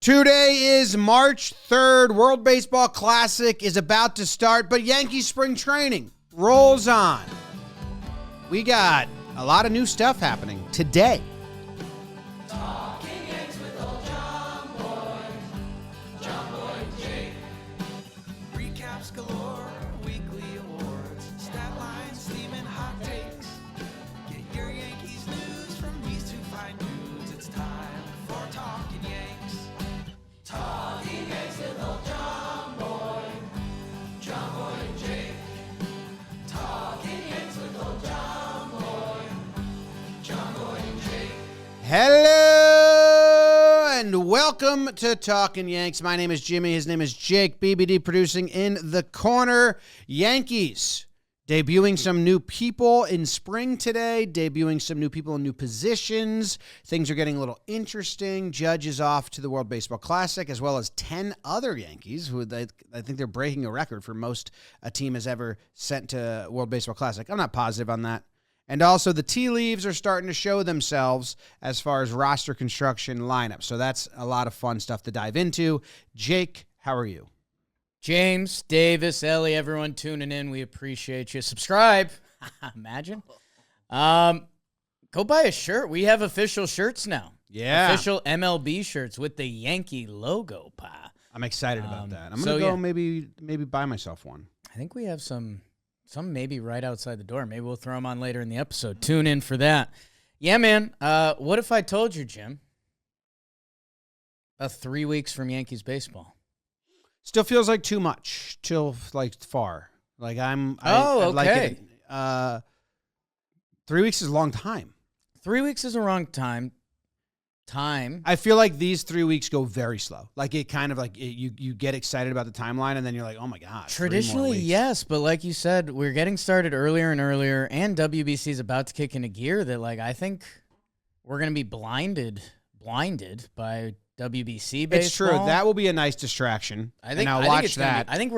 Today is March 3rd. World Baseball Classic is about to start, but Yankees spring training rolls on. We got a lot of new stuff happening today. Talking Yanks with old Jomboy Jake. Recaps galore, weekly awards, stat lines, theme and hot takes. Get your Yankees news from these two fine dudes. It's time for Talking Yanks. Talking Yanks with old Jomboy and Jake. Talking Yanks with old Jomboy and Jake. Hello and welcome to Talkin' Yanks. My name is Jimmy. His name is Jake. BBD producing in the corner. Yankees debuting some new people in spring today, debuting some new people in new positions. Things are getting a little interesting. Judge is off to the World Baseball Classic, as well as 10 other Yankees, who I think they're breaking a record for most a team has ever sent to World Baseball Classic. I'm not positive on that. And also the tea leaves are starting to show themselves as far as roster construction lineup. So that's a lot of fun stuff to dive into. Jake, how are you? James, Davis, Ellie, everyone tuning in. We appreciate you. Subscribe. Imagine. Go buy a shirt. We have official shirts now. Yeah. Official MLB shirts with the Yankee logo, pa. I'm excited about that. I'm going to go maybe buy myself one. I think we have some maybe right outside the door. Maybe we'll throw them on later in the episode. Tune in for that. Yeah, man. What if I told you, Jim, about 3 weeks from Yankees baseball? Still feels like too much till like far. Like I'd okay. like it. 3 weeks is a long time. 3 weeks is a wrong time. I feel like these 3 weeks go very slow. Like it kind of like you get excited about the timeline and then you're like, oh my God. Traditionally, yes. But like you said, we're getting started earlier and earlier, and WBC is about to kick into gear that like I think we're going to be blinded by WBC baseball. It's true. That will be a nice distraction. I think we're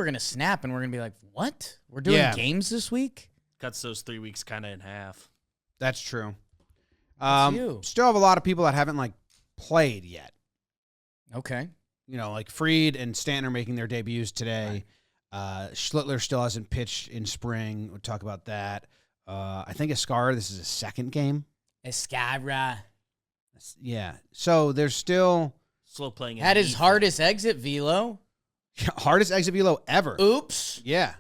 going to snap and we're going to be like, what? We're doing games this week? Cuts those 3 weeks kind of in half. That's true. Still have a lot of people that haven't like played yet. Okay. You know, like Fried and Stanton are making their debuts today. Right. Schlittler still hasn't pitched in spring. We'll talk about that. I think Escara, this is his second game. Escara. Yeah. So there's still slow playing. Had his hardest exit velo. Hardest exit velo ever. Oops. Yeah.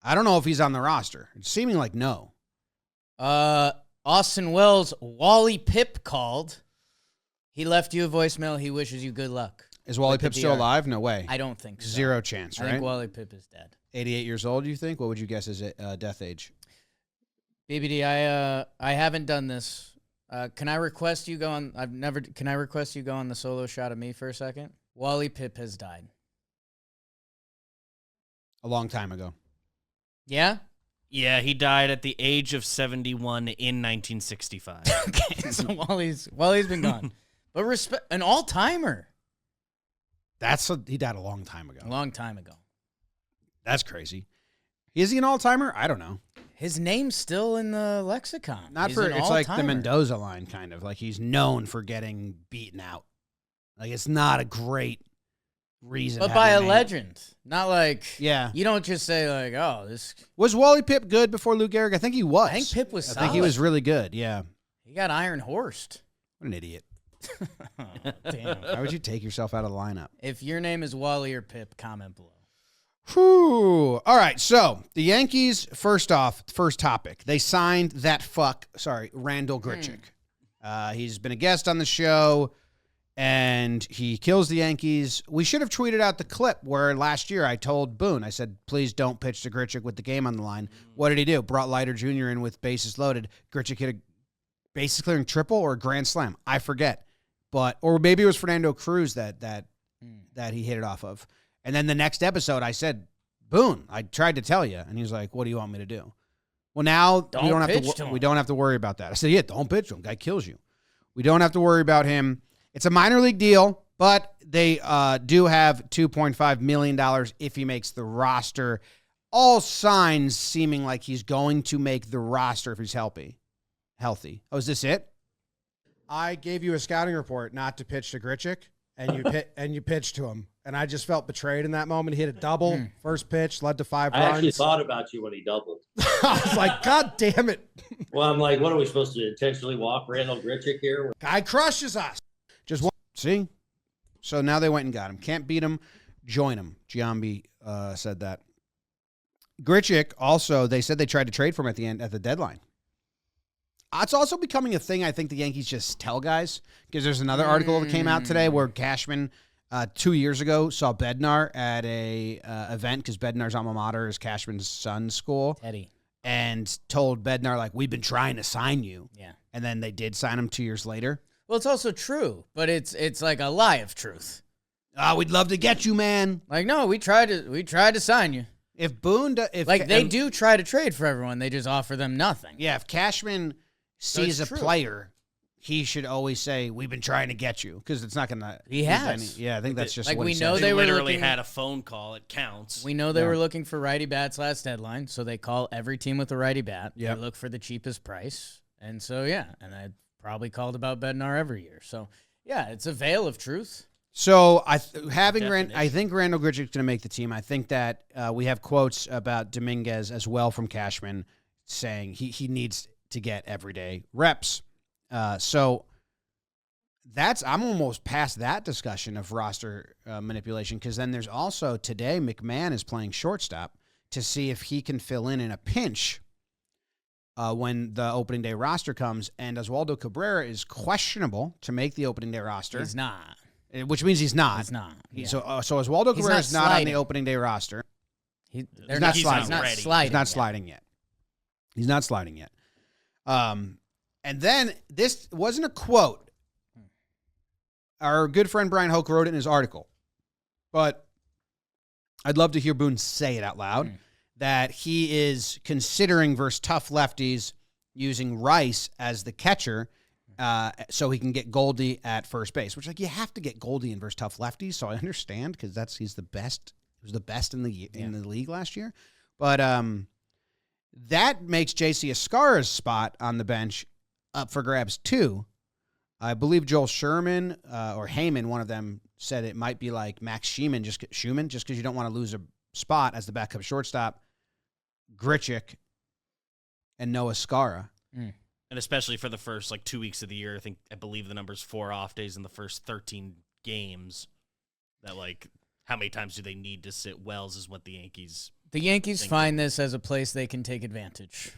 I don't know if he's on the roster. It's seeming like no. Austin Wells, Wally Pipp called. He left you a voicemail. He wishes you good luck. Is Wally Pipp still alive? No way. I don't think so. Zero chance, right? I think Wally Pipp is dead. 88 years old, you think? What would you guess his death age? BBD, I haven't done this. Can I request you go on? Can I request you go on the solo shot of me for a second? Wally Pipp has died. A long time ago. Yeah? Yeah, he died at the age of 71 in 1965. Okay, so Wally's been gone. But an all-timer. He died a long time ago. A long time ago. That's crazy. Is he an all-timer? I don't know. His name's still in the lexicon. It's like the Mendoza line, kind of. Like he's known for getting beaten out. Like it's not a great reason. But by a legend. Not like, yeah. You don't just say like, oh, this. Was Wally Pipp good before Lou Gehrig? I think he was. I think Pipp was solid. I think he was really good, yeah. He got iron horsed. What an idiot. Oh, damn. Why would you take yourself out of the lineup? If your name is Wally or Pipp, comment below. Whew. All right, so the Yankees, first topic. They signed Randal Grichuk. He's been a guest on the show, and he kills the Yankees. We should have tweeted out the clip where last year I told Boone, I said, please don't pitch to Grichuk with the game on the line. What did he do? Brought Leiter Jr. in with bases loaded. Grichuk hit a bases clearing triple or a grand slam. I forget. Or maybe it was Fernando Cruz that he hit it off of. And then the next episode, I said, Boone, I tried to tell you. And he was like, what do you want me to do? Well, now we don't have to worry about that. I said, yeah, don't pitch to him. Guy kills you. We don't have to worry about him. It's a minor league deal, but they do have $2.5 million if he makes the roster. All signs seeming like he's going to make the roster if he's healthy. Oh, is this it? I gave you a scouting report not to pitch to Grichuk, and you pitched to him. And I just felt betrayed in that moment. He hit a double, first pitch, led to 5 I runs. actually thought about you when he doubled. I was like, God damn it. Well, I'm like, what are we supposed to intentionally walk Randal Grichuk here? Guy crushes us. Just one. See? So now they went and got him. Can't beat him, join him. Giambi said that. Grichuk also, they said they tried to trade for him at the deadline. It's also becoming a thing I think the Yankees just tell guys, because there's another article that came out today where Cashman 2 years ago saw Bednar at a event, because Bednar's alma mater is Cashman's son's school. Teddy. And told Bednar, like, we've been trying to sign you. Yeah. And then they did sign him 2 years later. Well, it's also true, but it's like a lie of truth. We'd love to get you, man. Like, no, we tried to sign you. If Boone, They do try to trade for everyone, they just offer them nothing. Yeah, if Cashman sees a true. player, he should always say, we've been trying to get you, because it's not going to. He has. Yeah, I think that's just like what we he know said. they were literally looking, had a phone call. It counts. We know they were looking for righty bats last deadline, so they call every team with a righty bat. Yep. They look for the cheapest price, and so and I probably called about Bednar every year. So yeah, it's a veil of truth. So I think Randal Grichuk's going to make the team. I think that we have quotes about Dominguez as well from Cashman saying he needs to get everyday reps. So I'm almost past that discussion of roster manipulation, because then there's also today McMahon is playing shortstop to see if he can fill in a pinch when the opening day roster comes. And Oswaldo Cabrera is questionable to make the opening day roster. He's not. Which means he's not. He's not. Yeah. So Oswaldo Cabrera is not on the opening day roster. He's not sliding. He's not ready. sliding. He's not sliding yet. He's not sliding yet. And then this wasn't a quote. Our good friend Brian Hoke wrote it in his article, but I'd love to hear Boone say it out loud, that he is considering versus tough lefties using Rice as the catcher, so he can get Goldie at first base, which, like, you have to get Goldie in versus tough lefties. So I understand, because he's the best. He was the best in the league last year. But that makes JC Escara's spot on the bench up for grabs too. I believe Joel Sherman or Heyman, one of them, said it might be like Max Schumann, just because you don't want to lose a spot as the backup shortstop. Grichuk and Noah Escara. And especially for the first 2 weeks of the year, I believe the number's 4 off days in the first 13 games. That how many times do they need to sit Wells is what the Yankees. The Yankees find this as a place they can take advantage.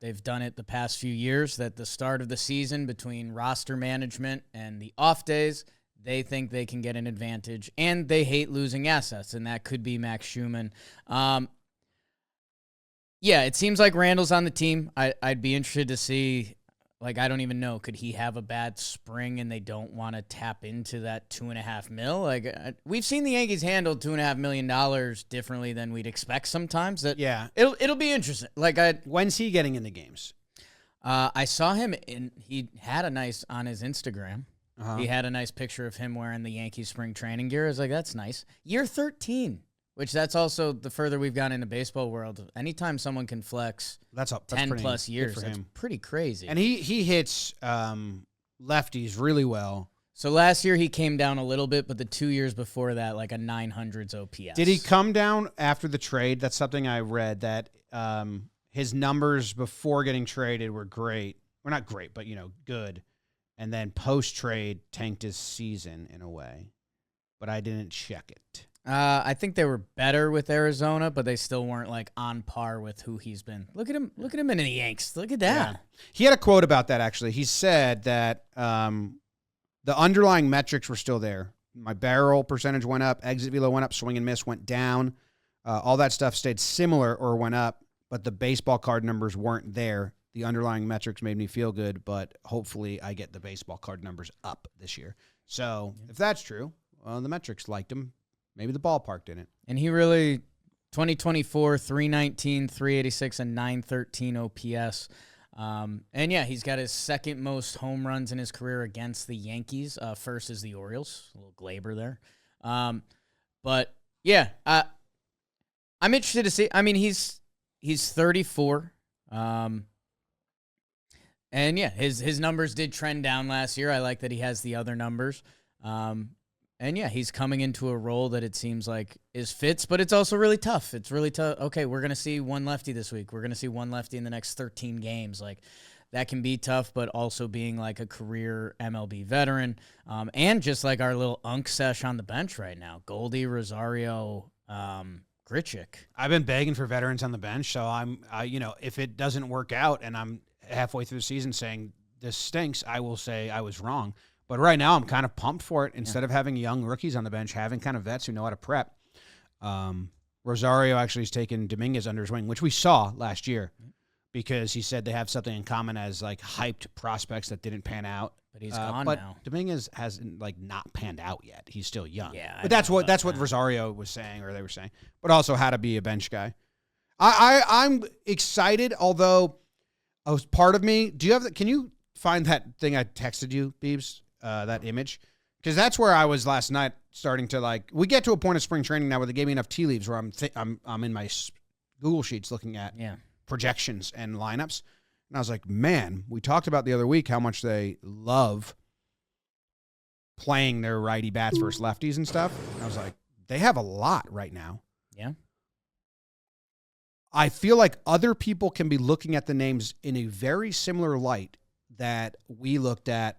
They've done it the past few years, that the start of the season between roster management and the off days, they think they can get an advantage, and they hate losing assets, and that could be Max Schumann. Yeah, it seems like Randal's on the team. I'd be interested to see, I don't even know, could he have a bad spring and they don't want to tap into that $2.5 million? We've seen the Yankees handle $2.5 million differently than we'd expect sometimes. It'll be interesting. When's he getting into games? I saw him he had a nice on his Instagram. He had a nice picture of him wearing the Yankees spring training gear. I was like, that's nice. Year 13. Which that's also the further we've gone in the baseball world. Anytime someone can flex that's 10 plus years, that's pretty crazy. And he hits lefties really well. So last year he came down a little bit, but the 2 years before that, a 900s OPS. Did he come down after the trade? That's something I read, that his numbers before getting traded were great. Well, not great, but good. And then post-trade tanked his season in a way. But I didn't check it. I think they were better with Arizona, but they still weren't on par with who he's been. Look at him in the Yanks. Look at that. Yeah. He had a quote about that, actually. He said that the underlying metrics were still there. My barrel percentage went up, exit velo went up, swing and miss went down. All that stuff stayed similar or went up, but the baseball card numbers weren't there. The underlying metrics made me feel good, but hopefully I get the baseball card numbers up this year. So if that's true, well, the metrics liked him. Maybe the ballpark didn't. And he really, 2024, 319, 386, and 913 OPS. And yeah, he's got his second most home runs in his career against the Yankees. First is the Orioles. A little Glaber there. But yeah, I'm interested to see. I mean, he's 34. And yeah, his numbers did trend down last year. I like that he has the other numbers. And yeah, he's coming into a role that it seems like is fits, but it's also really tough. It's really tough. Okay, we're going to see one lefty this week. We're going to see one lefty in the next 13 games. Like, that can be tough, but also being like a career MLB veteran. And just like our little unk sesh on the bench right now. Goldie, Rosario, Grichuk. I've been begging for veterans on the bench, so if it doesn't work out and I'm halfway through the season saying this stinks, I will say I was wrong. But right now, I'm kind of pumped for it. Instead of having young rookies on the bench, having kind of vets who know how to prep. Rosario actually has taken Dominguez under his wing, which we saw last year, because he said they have something in common as like hyped prospects that didn't pan out. But he's gone but now. Dominguez hasn't like not panned out yet. He's still young. Yeah, but that's what Rosario was saying, or they were saying. But also how to be a bench guy. I'm excited, although part of me. Do you have? Can you find that thing I texted you, Beebs? That image, because that's where I was last night, starting to like. We get to a point of spring training now where they gave me enough tea leaves where I'm in my Google Sheets looking at projections and lineups, and I was like, man, we talked about the other week how much they love playing their righty bats versus lefties and stuff. And I was like, they have a lot right now. Yeah. I feel like other people can be looking at the names in a very similar light that we looked at.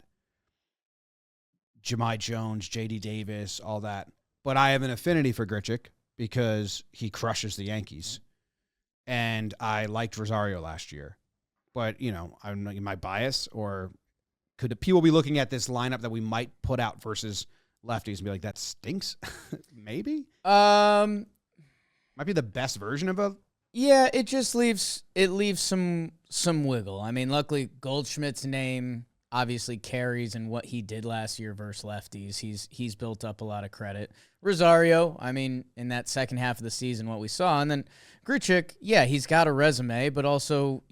Jemai Jones, J.D. Davis, all that. But I have an affinity for Grichuk because he crushes the Yankees. And I liked Rosario last year. But, I'm not my bias, or could people be looking at this lineup that we might put out versus lefties and be like, that stinks? Maybe? Might be the best version of a... Yeah, it just leaves some wiggle. I mean, luckily Goldschmidt's name obviously carries in what he did last year versus lefties. He's built up a lot of credit. Rosario, I mean, in that second half of the season, what we saw. And then Grichuk, yeah, he's got a resume, but also,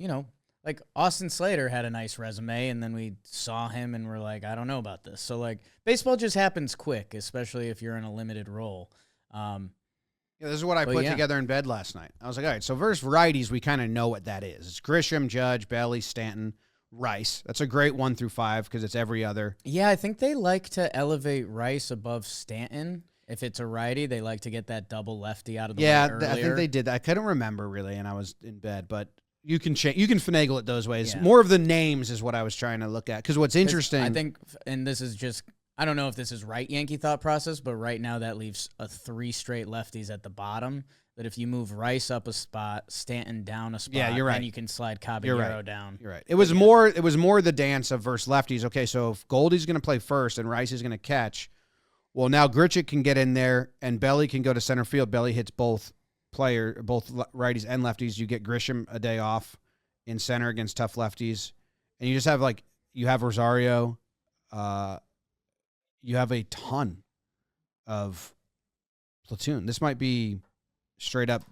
like Austin Slater had a nice resume, and then we saw him and we're like, I don't know about this. So, like, baseball just happens quick, especially if you're in a limited role. This is what I put together in bed last night. I was like, all right, so versus righties, we kind of know what that is. It's Grisham, Judge, Belly, Stanton, Rice. That's a great 1 through 5 because it's every other. Yeah, I think they like to elevate Rice above Stanton. If it's a righty, they like to get that double lefty out of the way earlier. I think they did that. I couldn't remember really, and I was in bed, but you can finagle it those ways. Yeah. More of the names is what I was trying to look at, because what's interesting, I think, and this is just, I don't know if this is right Yankee thought process, but right now that leaves 3 straight lefties at the bottom. That if you move Rice up a spot, Stanton down a spot, you're right. then you can slide Caballero down. You're right. It was more the dance of versus lefties. Okay, so if Goldie's going to play first and Rice is going to catch, well, now Grichuk can get in there and Belly can go to center field. Belly hits both righties and lefties. You get Grisham a day off in center against tough lefties, and you just have you have Rosario. You have a ton of platoon. This might be straight up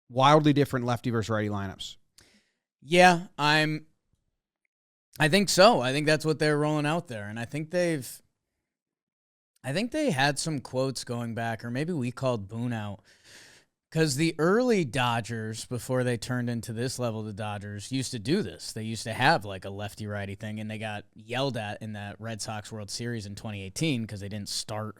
wildly different lefty versus righty lineups. Yeah, I think so. I think that's what they're rolling out there. And I think they had some quotes going back, or maybe we called Boone out. Because the early Dodgers, before they turned into this level, the Dodgers used to do this. They used to have like a lefty-righty thing, and they got yelled at in that Red Sox World Series in 2018 because they didn't start.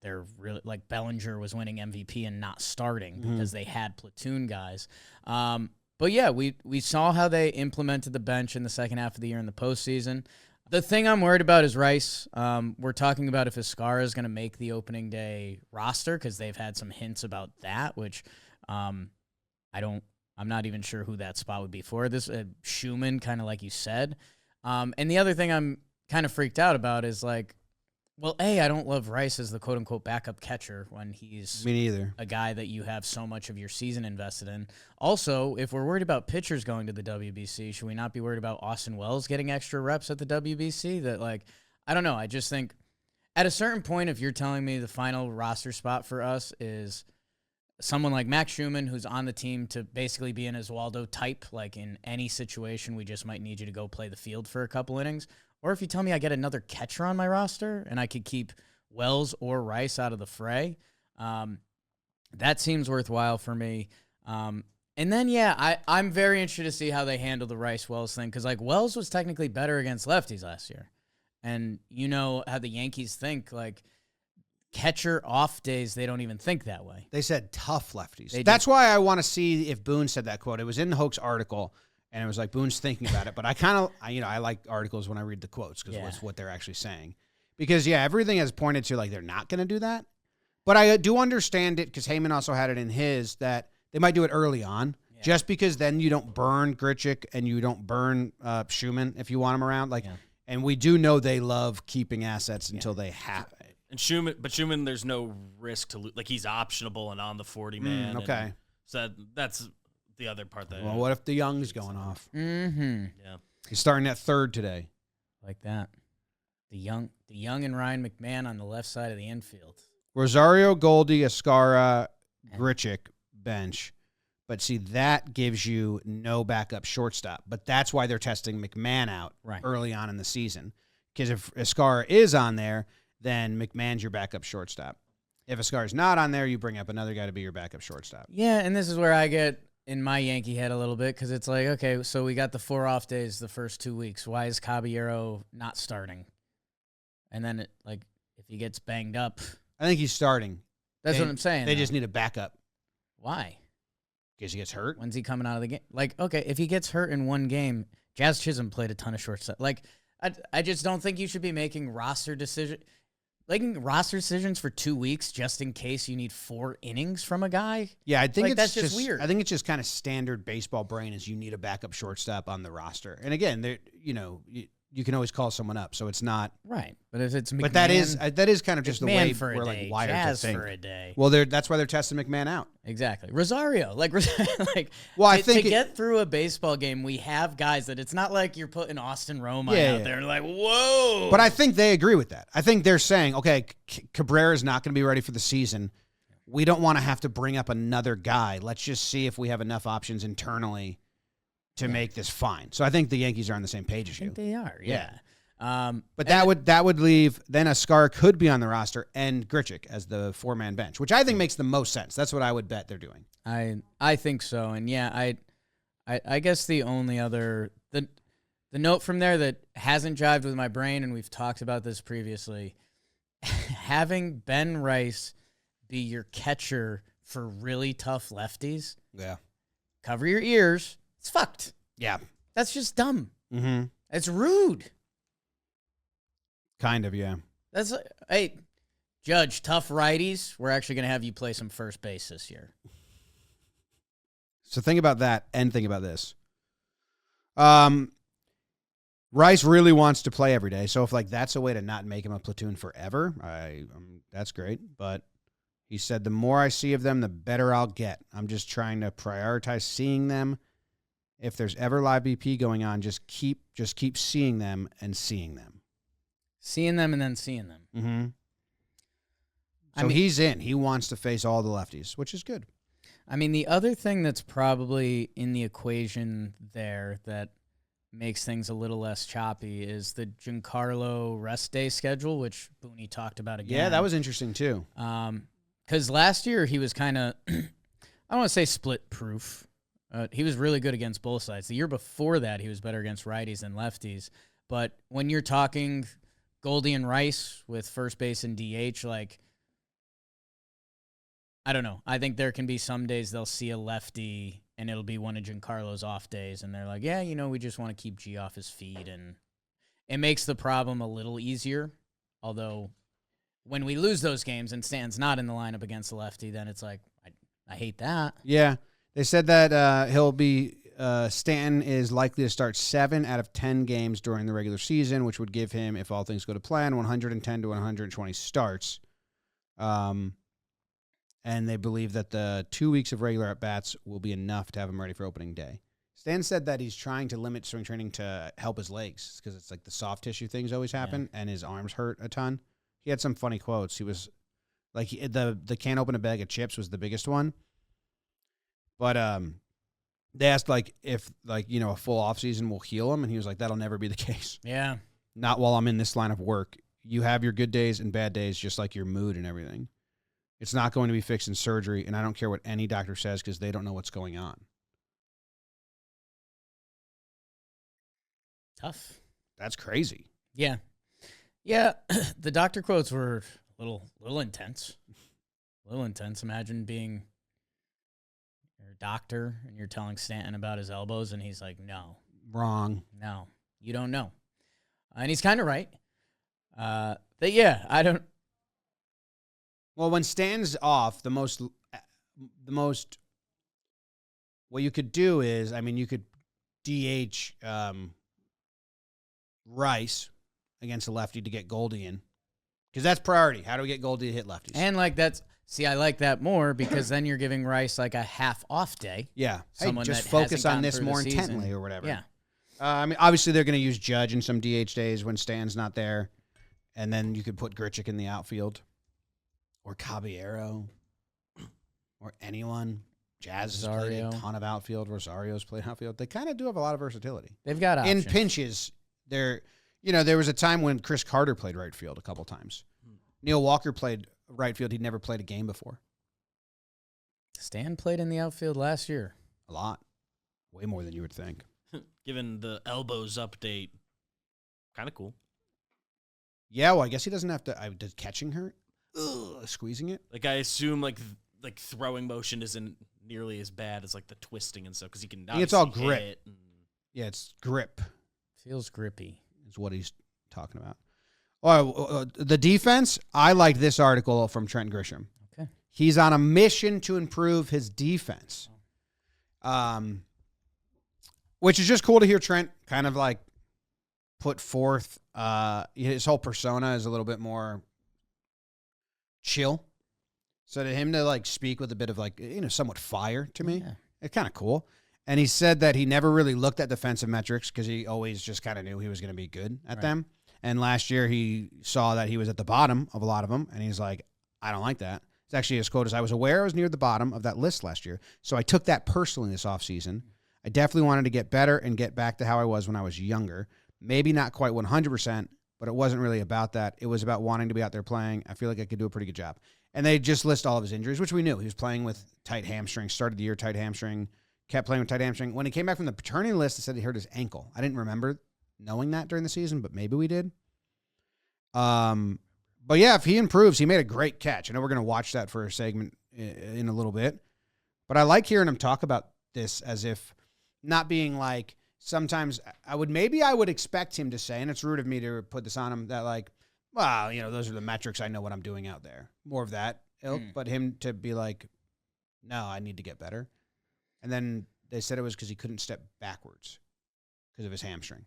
They're really like Bellinger was winning MVP and not starting because they had platoon guys. But yeah, we saw how they implemented the bench in the second half of the year in the postseason. The thing I'm worried about is Rice. We're talking about if Escara is going to make the opening day roster because they've had some hints about that, which I'm not even sure who that spot would be for. This Schumann, kind of like you said. And the other thing I'm kind of freaked out about is like, well, I don't love Rice as the quote-unquote backup catcher when he's Me neither. a guy that you have so much of your season invested in. Also, if we're worried about pitchers going to the WBC, should we not be worried about Austin Wells getting extra reps at the WBC? That, like, I don't know. I just think at a certain point, if you're telling me the final roster spot for us is someone like Max Schumann, who's on the team to basically be an Oswaldo type, like in any situation, we just might need you to go play the field for a couple innings. Or if you tell me I get another catcher on my roster and I could keep Wells or Rice out of the fray, that seems worthwhile for me. And then, I'm very interested to see how they handle the Rice-Wells thing because, like, Wells was technically better against lefties last year. And you know how the Yankees think, like, catcher off days, they don't even think that way. They said tough lefties. They That's why I want to see if Boone said that quote. It was in the Hoax article, and it was like Boone's thinking about it. But I kind of, I like articles when I read the quotes because it's what they're actually saying. Because, everything has pointed to, like, they're not going to do that. But I do understand it because Heyman also had it in his that they might do it early on just because then you don't burn Grichuk and you don't burn Schumann if you want him around. Like, and we do know they love keeping assets until they have it. And Schumann, there's no risk to lose. Like, he's optionable and on the 40-man. Okay. So that's the other part that. Well, what if the Young's going off? Mm-hmm. Yeah. He's starting at third today. Like that. The young and Ryan McMahon on the left side of the infield. Rosario, Goldie, Ascara, Grichuk, bench. But see, that gives you no backup shortstop. But that's why they're testing McMahon out early on in the season. Because if Ascara is on there, then McMahon's your backup shortstop. If Ascara's not on there, you bring up another guy to be your backup shortstop. Yeah, and this is where I get in my Yankee head a little bit because it's like, okay, so we got the 4 off days the first 2 weeks. Why is Caballero not starting? And then, if he gets banged up. I think he's starting. That's what I'm saying. They just need a backup. Why? Because he gets hurt? When's he coming out of the game? Like, okay, if he gets hurt in one game, Jazz Chisholm played a ton of shortstop. Like, I just don't think you should be making roster decisions for 2 weeks just in case you need 4 innings from a guy. Yeah, I think that's just weird. I think it's just kind of standard baseball brain is you need a backup shortstop on the roster. And again, you can always call someone up, so it's not right. But if it's McMahon, but that is kind of just the way for we're like wired Jazz to think. for a day. Well, that's why they're testing McMahon out. Exactly. Rosario, well, I think to get through a baseball game, we have guys that it's not like you're putting Austin Romine out there and like, whoa. But I think they agree with that. I think they're saying, okay, Cabrera's not going to be ready for the season. We don't want to have to bring up another guy. Let's just see if we have enough options internally to make this fine. So I think the Yankees are on the same page as you. I think they are, yeah. But that would leave then Ascar could be on the roster and Grichuk as the 4-man bench, which I think makes the most sense. That's what I would bet they're doing. I think so, and I guess the only other the note from there that hasn't jived with my brain, and we've talked about this previously, having Ben Rice be your catcher for really tough lefties. Yeah, cover your ears. It's fucked. Yeah, that's just dumb. Mm-hmm. It's rude. Kind of, yeah. That's hey, Judge, tough righties. We're actually going to have you play some first base this year. So think about that and think about this. Rice really wants to play every day, so if that's a way to not make him a platoon forever, that's great. But he said the more I see of them, the better I'll get. I'm just trying to prioritize seeing them. If there's ever live BP going on, just keep seeing them and seeing them. Seeing them and then seeing them. Mm-hmm. So he's in. He wants to face all the lefties, which is good. I mean, the other thing that's probably in the equation there that makes things a little less choppy is the Giancarlo rest day schedule, which Booney talked about again. Yeah, that was interesting too. Because last year he was kind of, I don't want to say split proof. He was really good against both sides. The year before that, he was better against righties than lefties. But when you're talking Goldie and Rice with first base and DH, I don't know. I think there can be some days they'll see a lefty and it'll be one of Giancarlo's off days, and they're like, yeah, we just want to keep G off his feet, and it makes the problem a little easier. Although when we lose those games and Stanton's not in the lineup against the lefty, then it's like, I hate that. Yeah. They said that Stanton is likely to start 7 out of 10 games during the regular season, which would give him, if all things go to plan, 110 to 120 starts. And they believe that the 2 weeks of regular at-bats will be enough to have him ready for opening day. Stan said that he's trying to limit spring training to help his legs because it's like the soft tissue things always happen, and his arms hurt a ton. He had some funny quotes. He was like, the can't open a bag of chips was the biggest one. But they asked if a full offseason will heal him, and he was like, that'll never be the case. Yeah. Not while I'm in this line of work. You have your good days and bad days, just like your mood and everything. It's not going to be fixed in surgery, and I don't care what any doctor says because they don't know what's going on. Tough. That's crazy. Yeah. Yeah, the doctor quotes were a little intense. A little intense. Imagine being your doctor and you're telling Stanton about his elbows, and he's like, no, you don't know. And he's kind of right. But yeah, I don't. Well, when Stan's off, the most, what you could do is, I mean, you could DH Rice against a lefty to get Goldie in, because that's priority. How do we get Goldie to hit lefties? And like I like that more because then you're giving Rice like a half off day. Yeah, Someone just that focus hasn't on this gotten more through the intently season. or whatever. Yeah. I mean, obviously they're going to use Judge in some DH days when Stan's not there, and then you could put Grichuk in the outfield, or Caballero, or anyone. Jazz has played a Rosario. ton of outfield. Rosario's played outfield. They kind of do have a lot of versatility. They've got In options. pinches, there was a time when Chris Carter played right field a couple times. Neil Walker played right field. He'd never played a game before. Stan played in the outfield last year. A lot. Way more than you would think. Given the elbows update, kind of cool. Yeah, well, I guess he doesn't have to. Does catching hurt? Squeezing it? Like I assume like throwing motion isn't nearly as bad as like the twisting and stuff because he can. It's all obviously grip. hit and- Yeah, it's grip Feels grippy. is what he's talking about. Oh, the defense, I like this article from Trent Grisham. Okay. He's on a mission to improve his defense. Which is just cool to hear Trent kind of like put forth. His whole persona is a little bit more chill. So to him to like speak with a bit of like, somewhat fire to me, Yeah. it's kind of cool. And he said that he never really looked at defensive metrics because he always just kind of knew he was going to be good at them. And last year he saw that he was at the bottom of a lot of them, and he's like, I don't like that. It's actually his quote is, I was aware I was near the bottom of that list last year, so I took that personally this offseason. I definitely wanted to get better and get back to how I was when I was younger. Maybe not quite 100%, but it wasn't really about that. It was about wanting to be out there playing. I feel like I could do a pretty good job. And they just list all of his injuries, which we knew. He was playing with tight hamstring, started the year tight hamstring, kept playing with tight hamstring. When he came back from the paternity list, it said he hurt his ankle. I didn't remember knowing that during the season, but maybe we did. But yeah, if he improves, he made a great catch. I know we're going to watch that for a segment in a little bit, but I like hearing him talk about this as if not being like, sometimes I would expect him to say, and it's rude of me to put this on him, that like, well, those are the metrics. I know what I'm doing out there. More of that ilk, but him to be like, no, I need to get better. And then they said it was because he couldn't step backwards because of his hamstring.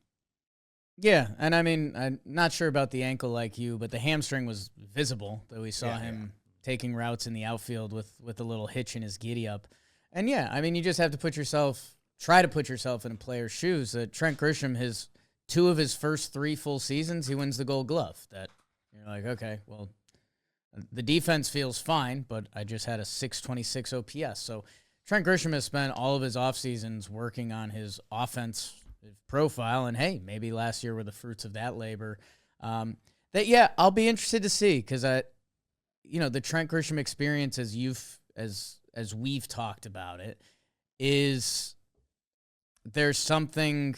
Yeah, and I mean, I'm not sure about the ankle like you, but the hamstring was visible that we saw him taking routes in the outfield with a little hitch in his giddy up. And yeah, I mean, you just have to try to put yourself in a player's shoes. Trent Grisham, two of his first 3 full seasons, he wins the Gold Glove. That you're like, okay, well, the defense feels fine, but I just had a 626 OPS. So Trent Grisham has spent all of his off seasons working on his offense profile, and hey, maybe last year were the fruits of that labor. I'll be interested to see, because the Trent Grisham experience, as we've talked about it, is there's something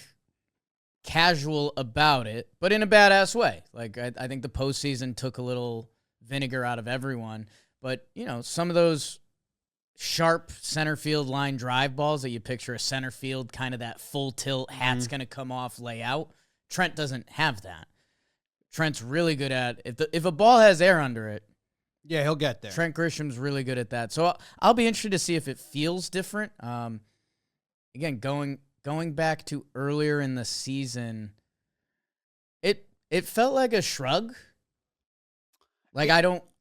casual about it, but in a badass way. Like I think the postseason took a little vinegar out of everyone, but some of those sharp center field line drive balls that you picture a center field, kind of that full tilt, hat's going to come off layout. Trent doesn't have that. Trent's really good at, if a ball has air under it, yeah, he'll get there. Trent Grisham's really good at that. So I'll be interested to see if it feels different. Again, going back to earlier in the season, it felt like a shrug. Like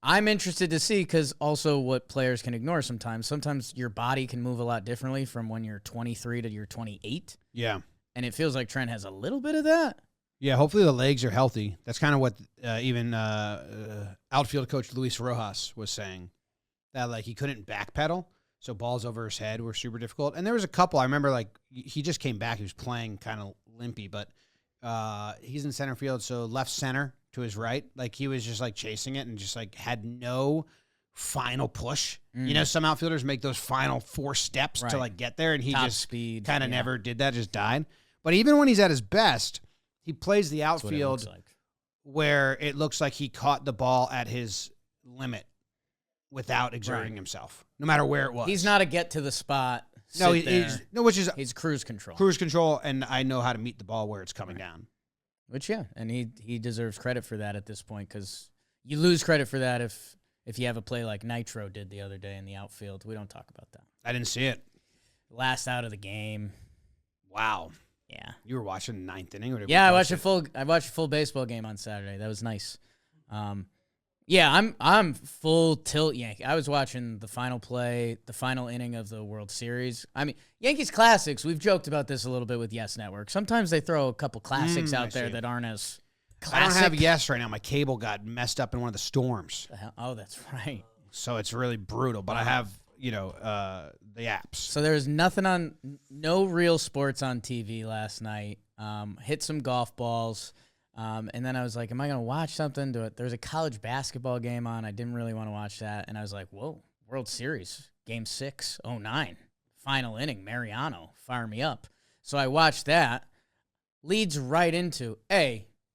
I'm interested to see, because also what players can ignore sometimes. Sometimes your body can move a lot differently from when you're 23 to you're 28. Yeah. And it feels like Trent has a little bit of that. Yeah, hopefully the legs are healthy. That's kind of what even outfield coach Luis Rojas was saying, that like he couldn't backpedal, so balls over his head were super difficult. And there was a couple, I remember, like he just came back, he was playing kind of limpy, but he's in center field, so left center to his right, like he was just like chasing it and just like had no final push. Some outfielders make those final 4 steps to like get there, and he Top just speed, kind of never did that, just died. But even when he's at his best, he plays the That's what it outfield looks like. where it looks like he caught the ball at his limit without exerting himself, no matter where it was. He's not a get to the spot. No, which is he's cruise control. Cruise control, and I know how to meet the ball where it's coming down. Which, yeah, and he deserves credit for that at this point, because you lose credit for that if you have a play like Nitro did the other day in the outfield. We don't talk about that. I didn't see it. Last out of the game. Wow. Yeah. You were watching the ninth inning? Or I watched a full baseball game on Saturday. That was nice. Yeah, I'm full tilt Yankee. I was watching the final inning of the World Series. I mean, Yankees classics, we've joked about this a little bit with Yes Network. Sometimes they throw a couple classics out there that aren't as classic. I don't have Yes right now. My cable got messed up in one of the storms. Oh, that's right. So it's really brutal, but I have, the apps. So there was no real sports on TV last night. Hit some golf balls. And then I was like, am I going to watch something? There was a college basketball game on. I didn't really want to watch that. And I was like, whoa, World Series, Game 6, 09, final inning, Mariano, fire me up. So I watched that. Leads right into,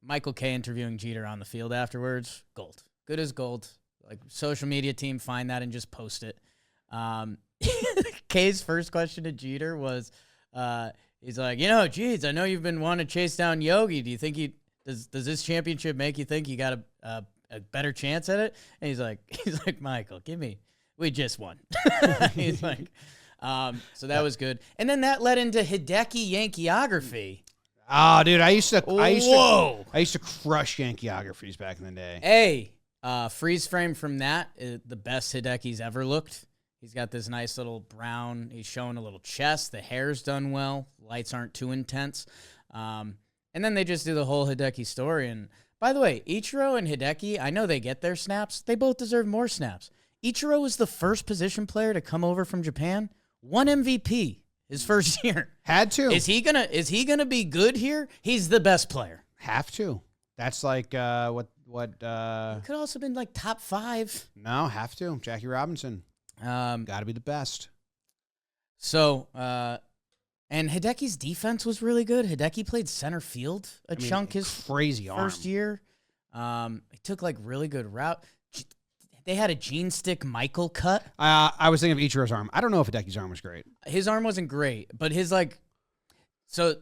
Michael K. interviewing Jeter on the field afterwards. Gold. Good as gold. Like, social media team, find that and just post it. K's first question to Jeter was, he's like, geez, I know you've been wanting to chase down Yogi. Do you think Does this championship make you think you got a better chance at it? And he's like, Michael, we just won. He's like, so that was good. And then that led into Hideki Yankeeography. Oh, dude, I used to crush Yankeeographies back in the day. Freeze frame from that is the best Hideki's ever looked. He's got this nice little brown. He's showing a little chest. The hair's done well. Lights aren't too intense. And then they just do the whole Hideki story. And by the way, Ichiro and Hideki, I know they get their snaps. They both deserve more snaps. Ichiro was the first position player to come over from Japan. Won MVP his first year. Had to. Is he gonna be good here? He's the best player. Have to. That's like what Could also been like top 5. No, have to. Jackie Robinson. Got to be the best. So, and Hideki's defense was really good. Hideki played center field chunk his crazy first year. He took like really good route. They had a Gene Stick Michael cut. I was thinking of Ichiro's arm. I don't know if Hideki's arm was great. His arm wasn't great, but his so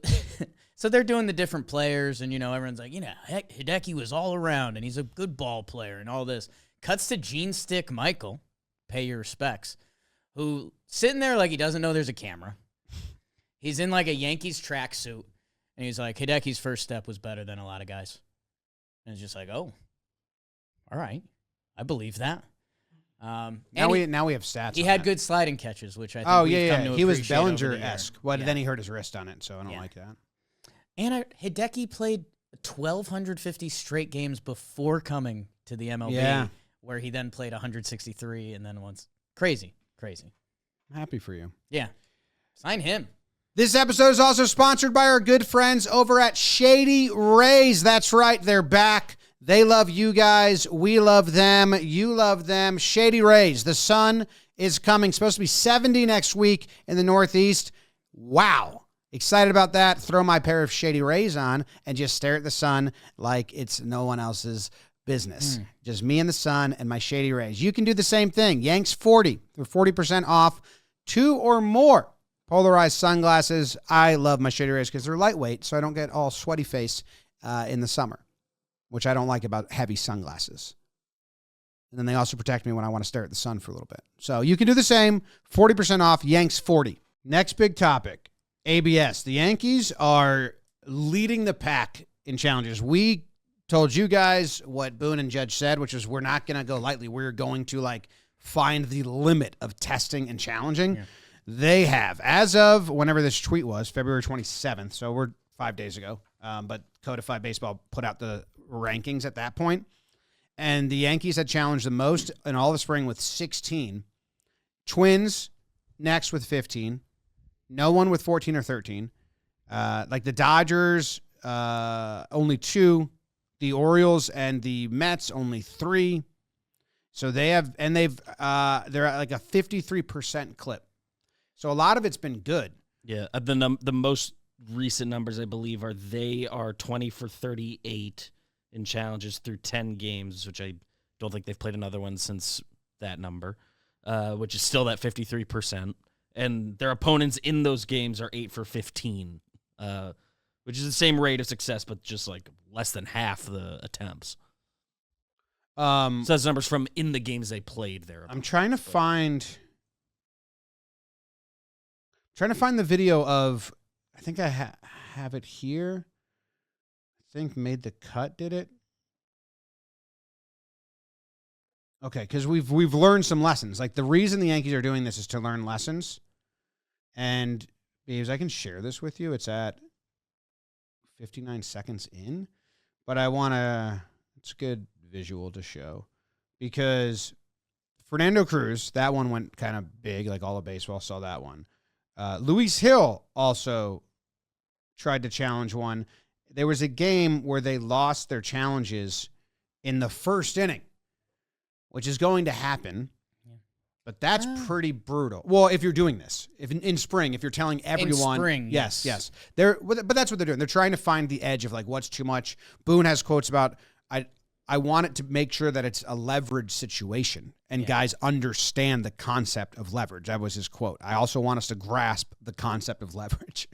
they're doing the different players, and everyone's like, heck, Hideki was all around, and he's a good ball player, and all this. Cuts to Gene Stick Michael, pay your respects, who sitting there like he doesn't know there's a camera. He's in like a Yankees tracksuit, and he's like, Hideki's first step was better than a lot of guys. And it's just like, oh, all right. I believe that. Now we have stats. He had good sliding catches, which I think come to he was appreciate over the Bellinger-esque. year. But then he hurt his wrist on it, so I don't like that. And Hideki played 1,250 straight games before coming to the MLB, where he then played 163 and then once. Crazy. I'm happy for you. Yeah. Sign him. This episode is also sponsored by our good friends over at Shady Rays. That's right, they're back. They love you guys. We love them. You love them. Shady Rays. The sun is coming. Supposed to be 70 next week in the Northeast. Wow. Excited about that. Throw my pair of Shady Rays on and just stare at the sun like it's no one else's business. Just me and the sun and my Shady Rays. You can do the same thing. Yanks 40. They're 40% off. 2 or more polarized sunglasses. I love my Shady Rays because they're lightweight, so I don't get all sweaty face in the summer, which I don't like about heavy sunglasses. And then they also protect me when I want to stare at the sun for a little bit. So you can do the same. 40% off, Yanks 40. Next big topic, ABS. The Yankees are leading the pack in challenges. We told you guys what Boone and Judge said, which is we're not going to go lightly. We're going to find the limit of testing and challenging. Yeah. They have. As of whenever this tweet was, February 27th, so we're 5 days ago, but Codified Baseball put out the rankings at that point, and the Yankees had challenged the most in all of spring with 16. Twins next with 15. No one with 14 or 13. The Dodgers, only 2. The Orioles and the Mets, only 3. So they're at like a 53% clip. So a lot of it's been good. Yeah, the most recent numbers, I believe, they are 20 for 38 in challenges through 10 games, which I don't think they've played another one since that number, which is still that 53%. And their opponents in those games are 8 for 15, which is the same rate of success, but just like less than half the attempts. So that's numbers from in the games they played there. I'm trying to find the video of, I think I have it here. I think Made the Cut did it. Okay, because we've learned some lessons. Like, the reason the Yankees are doing this is to learn lessons. And because I can share this with you, it's at 59 seconds in. But it's a good visual to show. Because Fernando Cruz, that one went kind of big, like all of baseball saw that one. Luis Hill also tried to challenge one. There was a game where they lost their challenges in the first inning, which is going to happen, but that's pretty brutal. Well, if you're doing this, if in spring, if you're telling everyone, in spring, yes, but that's what they're doing. They're trying to find the edge of like what's too much. Boone has quotes about I want it to make sure that it's a leverage situation and guys understand the concept of leverage. That was his quote. I also want us to grasp the concept of leverage,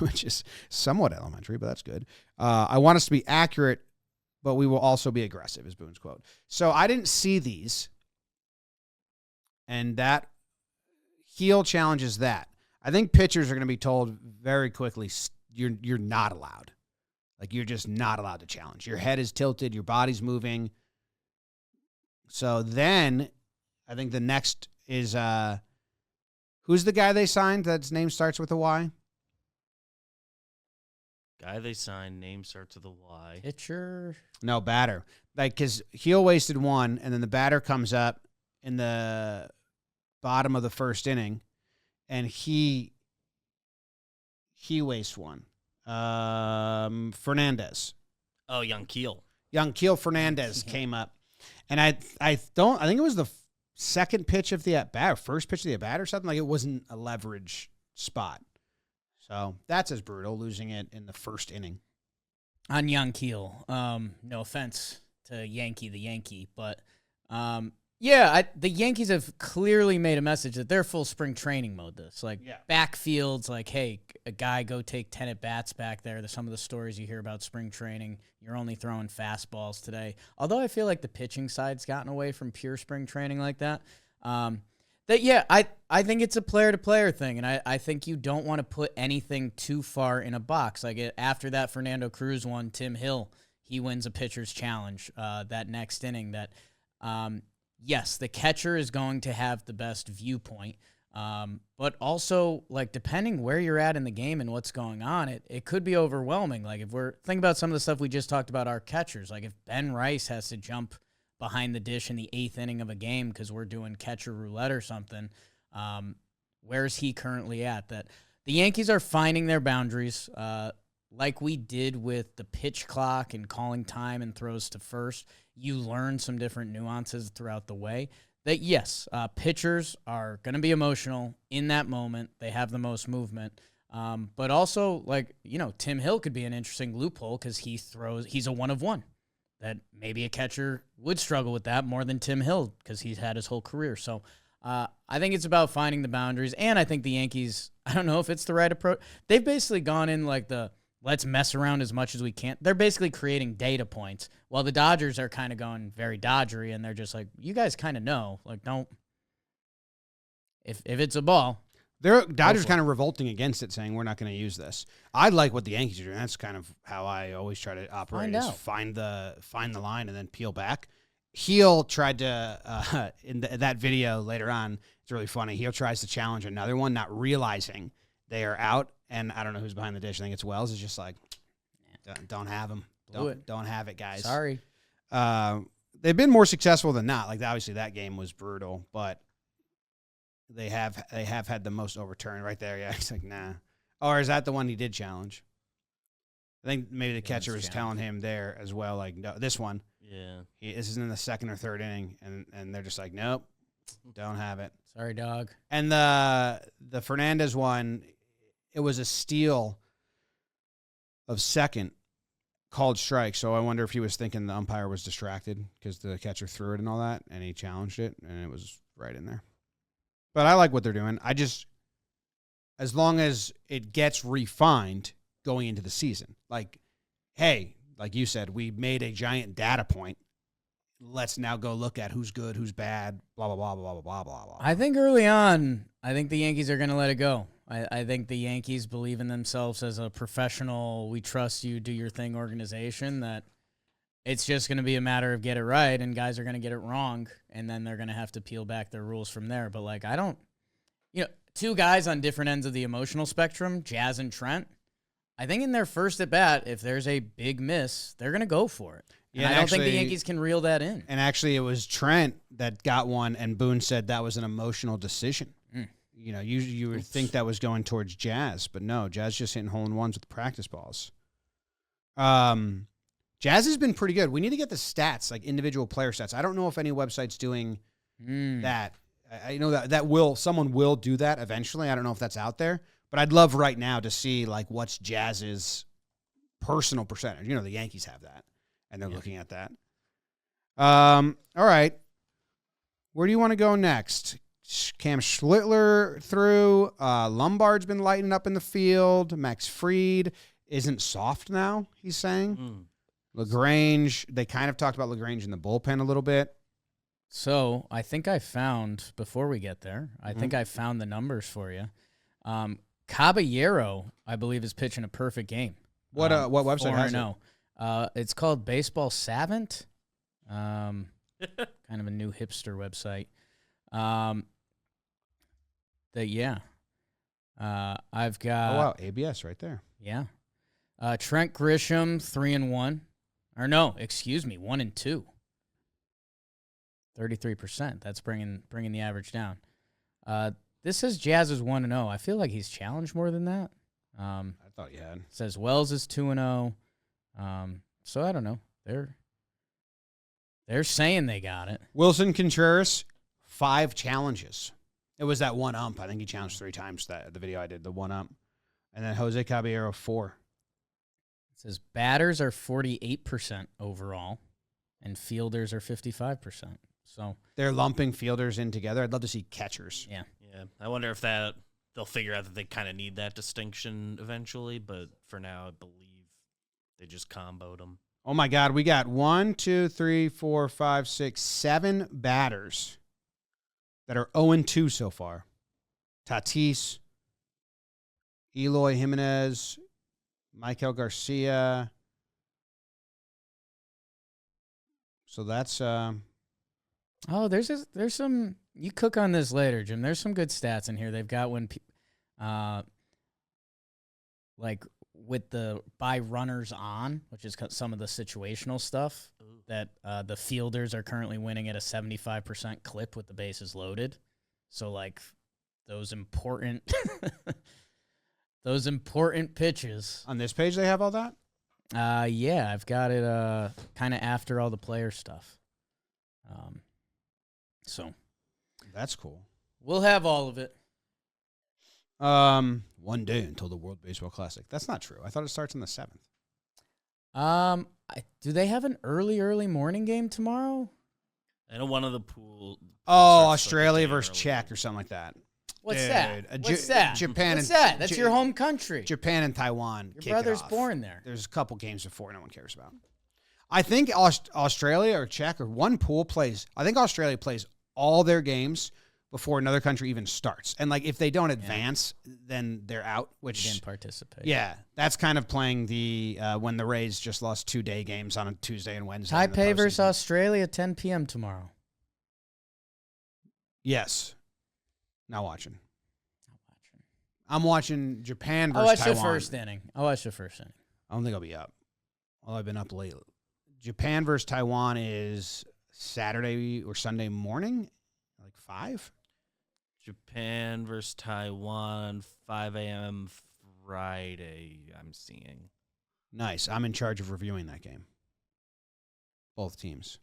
which is somewhat elementary, but that's good. I want us to be accurate, but we will also be aggressive, is Boone's quote. So I didn't see these, and that Heel challenges that. I think pitchers are going to be told very quickly, you're not allowed. Like, you're just not allowed to challenge. Your head is tilted, your body's moving. So then I think the next is who's the guy they signed that's name starts with a Y? Guy they signed, name starts with a Y. Pitcher? No, batter. Like, because Heel wasted one, and then the batter comes up in the bottom of the first inning, and he wastes one. Fernandez. Oh, Yancarlo Fernandez came up. And I think it was the second pitch of the at-bat, first pitch of the at-bat or something. Like, it wasn't a leverage spot. So that's as brutal, losing it in the first inning. On Yancarlo, no offense to the Yankee, but the Yankees have clearly made a message that they're full spring training mode. Backfields, like, hey, a guy go take 10 at-bats back there. Some of the stories you hear about spring training, you're only throwing fastballs today. Although I feel like the pitching side's gotten away from pure spring training like that. I think it's a player-to-player thing, and I think you don't want to put anything too far in a box. Like, after that Fernando Cruz one, Tim Hill, he wins a pitcher's challenge that next inning. Yes, the catcher is going to have the best viewpoint, but also, like, depending where you're at in the game and what's going on, it could be overwhelming. Like, if we're thinking about some of the stuff we just talked about, our catchers, like if Ben Rice has to jump behind the dish in the 8th inning of a game because we're doing catcher roulette or something, where's he currently at? That the Yankees are finding their boundaries, like we did with the pitch clock and calling time and throws to first. You learn some different nuances throughout the way. That, yes, pitchers are going to be emotional in that moment. They have the most movement. But also, like, Tim Hill could be an interesting loophole because he's a 1-of-1. That maybe a catcher would struggle with that more than Tim Hill because he's had his whole career. So I think it's about finding the boundaries. And I think the Yankees, I don't know if it's the right approach. They've basically gone in like let's mess around as much as we can. They're basically creating data points, while the Dodgers are kind of going very Dodgery, and they're just like, you guys kind of know. Like, don't. If it's a ball. Dodgers kind of revolting against it, saying we're not going to use this. I like what the Yankees are doing. That's kind of how I always try to operate: is find the line and then peel back. Heel tried to in that video later on. It's really funny. Heel tries to challenge another one, not realizing they are out, and I don't know who's behind the dish. I think it's Wells. It's just like, don't have him. Don't have it, guys. Sorry. They've been more successful than not. Like, obviously that game was brutal, but they have had the most overturned right there. Yeah, it's like, nah. Or is that the one he did challenge? I think maybe the catcher was telling him there as well, like, no, this one. Yeah. This is in the 2nd or 3rd inning, and they're just like, nope, don't have it. Sorry, dog. And the Fernandez one, it was a steal of second called strike, so I wonder if he was thinking the umpire was distracted because the catcher threw it and all that, and he challenged it, and it was right in there. But I like what they're doing. As long as it gets refined going into the season. Like, hey, like you said, we made a giant data point. Let's now go look at who's good, who's bad, blah, blah, blah, blah, blah, blah, blah. I think early on, I think the Yankees are going to let it go. I think the Yankees believe in themselves as a professional, we trust you, do your thing organization, that it's just going to be a matter of get it right, and guys are going to get it wrong, and then they're going to have to peel back their rules from there. But, like, two guys on different ends of the emotional spectrum, Jazz and Trent, I think in their first at-bat, if there's a big miss, they're going to go for it. Yeah, I don't think the Yankees can reel that in. And actually, it was Trent that got one, and Boone said that was an emotional decision. You know, you would think that was going towards Jazz, but no, Jazz just hitting hole-in-ones with practice balls. Jazz has been pretty good. We need to get the stats, like individual player stats. I don't know if any website's doing that. I know that someone will do that eventually. I don't know if that's out there, but I'd love right now to see like what's Jazz's personal percentage. You know, the Yankees have that, and they're looking at that. All right. Where do you want to go next? Cam Schlittler through. Lombard's been lighting up in the field. Max Fried isn't soft now, he's saying. Lagrange, they kind of talked about Lagrange in the bullpen a little bit. So I think I found, before we get there, I think I found the numbers for you. Caballero, I believe, is pitching a perfect game. What website has it? It's called Baseball Savant. Kind of a new hipster website. I've got. Oh wow, ABS right there. Yeah, Trent Grisham 3-1, or no, excuse me, 1-2. 33%. That's bringing the average down. This says Jazz is 1-0. I feel like he's challenged more than that. I thought you had. Says Wells is 2-0. So I don't know. They're saying they got it. Wilson Contreras, 5 challenges. It was that one ump. I think he challenged 3 times. The video I did, the one ump. And then Jose Caballero, 4. It says batters are 48% overall, and fielders are 55%. So they're lumping fielders in together. I'd love to see catchers. Yeah. I wonder if they'll figure out that they kind of need that distinction eventually, but for now, I believe they just comboed them. Oh my God, we got 1, 2, 3, 4, 5, 6, 7 batters that are 0-2 so far. Tatis, Eloy Jimenez, Michael Garcia. So that's there's some, you cook on this later, Jim. There's some good stats in here. They've got when like with the by runners on, which is some of the situational stuff, that the fielders are currently winning at a 75% clip with the bases loaded. So like those important pitches. On this page they have all that? Yeah, I've got it kind of after all the player stuff. So that's cool. We'll have all of it. 1 day until the World Baseball Classic. That's not true. I thought it starts on the 7th. Do they have an early morning game tomorrow? I know one of the pool. Oh, Australia versus Czech or something like that. What's that? What's that? Japan. What's that? That's your home country. Japan and Taiwan. Your brother's born there. There's a couple games before no one cares about. I think Australia or Czech or one pool plays. I think Australia plays all their games before another country even starts. And like if they don't advance, then they're out. Which didn't participate. Yeah, that's kind of playing the when the Rays just lost 2-day games on a Tuesday and Wednesday. Taipei versus Australia, 10 p.m. tomorrow. Yes. Not watching. I'm watching Japan versus Taiwan. I'll watch the first inning. I don't think I'll be up. Well, I've been up late. Japan versus Taiwan is Saturday or Sunday morning, like 5. Japan versus Taiwan, 5 a.m. Friday, I'm seeing. Nice. I'm in charge of reviewing that game. Both teams.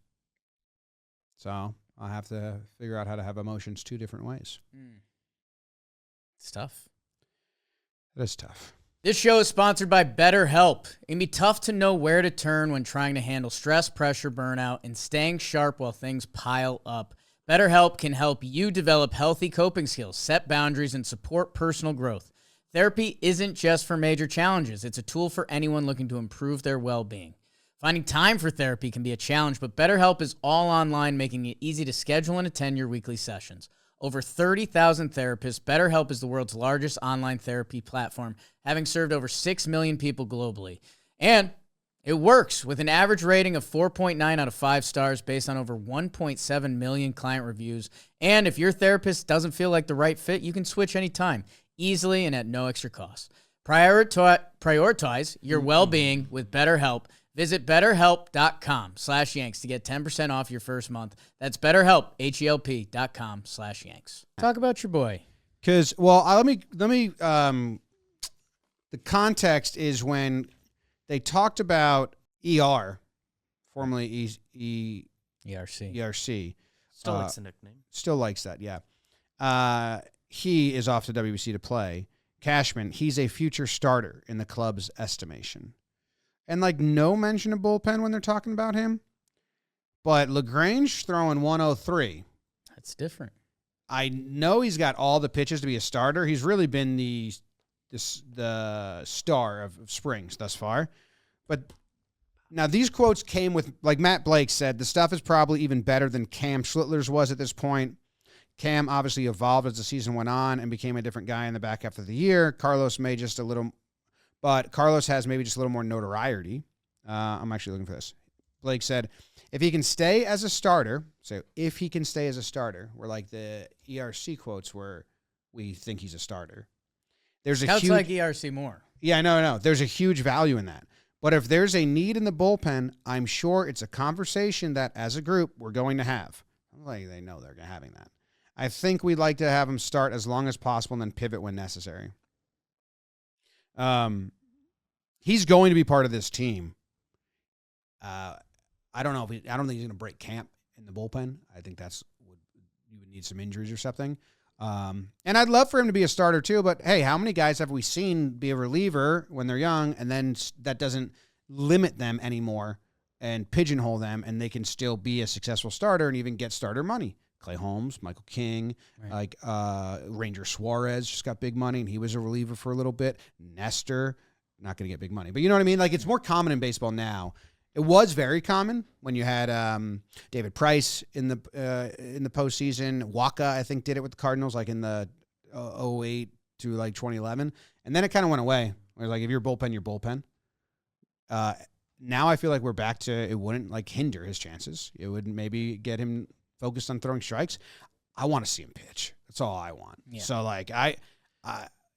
So I'll have to figure out how to have emotions 2 different ways. It's tough. It is tough. This show is sponsored by BetterHelp. It can be tough to know where to turn when trying to handle stress, pressure, burnout, and staying sharp while things pile up. BetterHelp can help you develop healthy coping skills, set boundaries, and support personal growth. Therapy isn't just for major challenges. It's a tool for anyone looking to improve their well-being. Finding time for therapy can be a challenge, but BetterHelp is all online, making it easy to schedule and attend your weekly sessions. Over 30,000 therapists, BetterHelp is the world's largest online therapy platform, having served over 6 million people globally. And it works with an average rating of 4.9 out of 5 stars based on over 1.7 million client reviews. And if your therapist doesn't feel like the right fit, you can switch anytime, easily and at no extra cost. Prioritize your well-being with BetterHelp. Visit BetterHelp.com/Yanks to get 10% off your first month. That's BetterHelp, HELP.com/Yanks. Talk about your boy. Because, let me. The context is when they talked about ER, formerly ERC. ERC. Still likes the nickname. Still likes that, yeah. He is off to WBC to play. Cashman, he's a future starter in the club's estimation. And, no mention of bullpen when they're talking about him. But Lagrange throwing 103. That's different. I know he's got all the pitches to be a starter. He's really been the star of Springs thus far. But now these quotes came with, like Matt Blake said, the stuff is probably even better than Cam Schlittler's was at this point. Cam obviously evolved as the season went on and became a different guy in the back half of the year. Carlos has maybe just a little more notoriety. I'm actually looking for this. Blake said, if he can stay as a starter, where like the ERC quotes where we think he's a starter. There's a Sounds huge, like ERC more. Yeah, no. There's a huge value in that. But if there's a need in the bullpen, I'm sure it's a conversation that as a group we're going to have. Like they know they're having that. I think we'd like to have him start as long as possible and then pivot when necessary. He's going to be part of this team. I don't know I don't think he's going to break camp in the bullpen. I think you would need some injuries or something. And I'd love for him to be a starter too, but hey, how many guys have we seen be a reliever when they're young and then that doesn't limit them anymore and pigeonhole them and they can still be a successful starter and even get starter money? Clay Holmes, Michael King, right. Ranger Suarez just got big money, and he was a reliever for a little bit. Nestor, not going to get big money. But you know what I mean? It's more common in baseball now. It was very common when you had David Price in the postseason. Waka, I think, did it with the Cardinals, in the 08 to 2011. And then it kind of went away. It was if you're bullpen, you're bullpen. Now I feel like we're back to it wouldn't hinder his chances. It would maybe get him focused on throwing strikes. I want to see him pitch. That's all I want. Yeah. So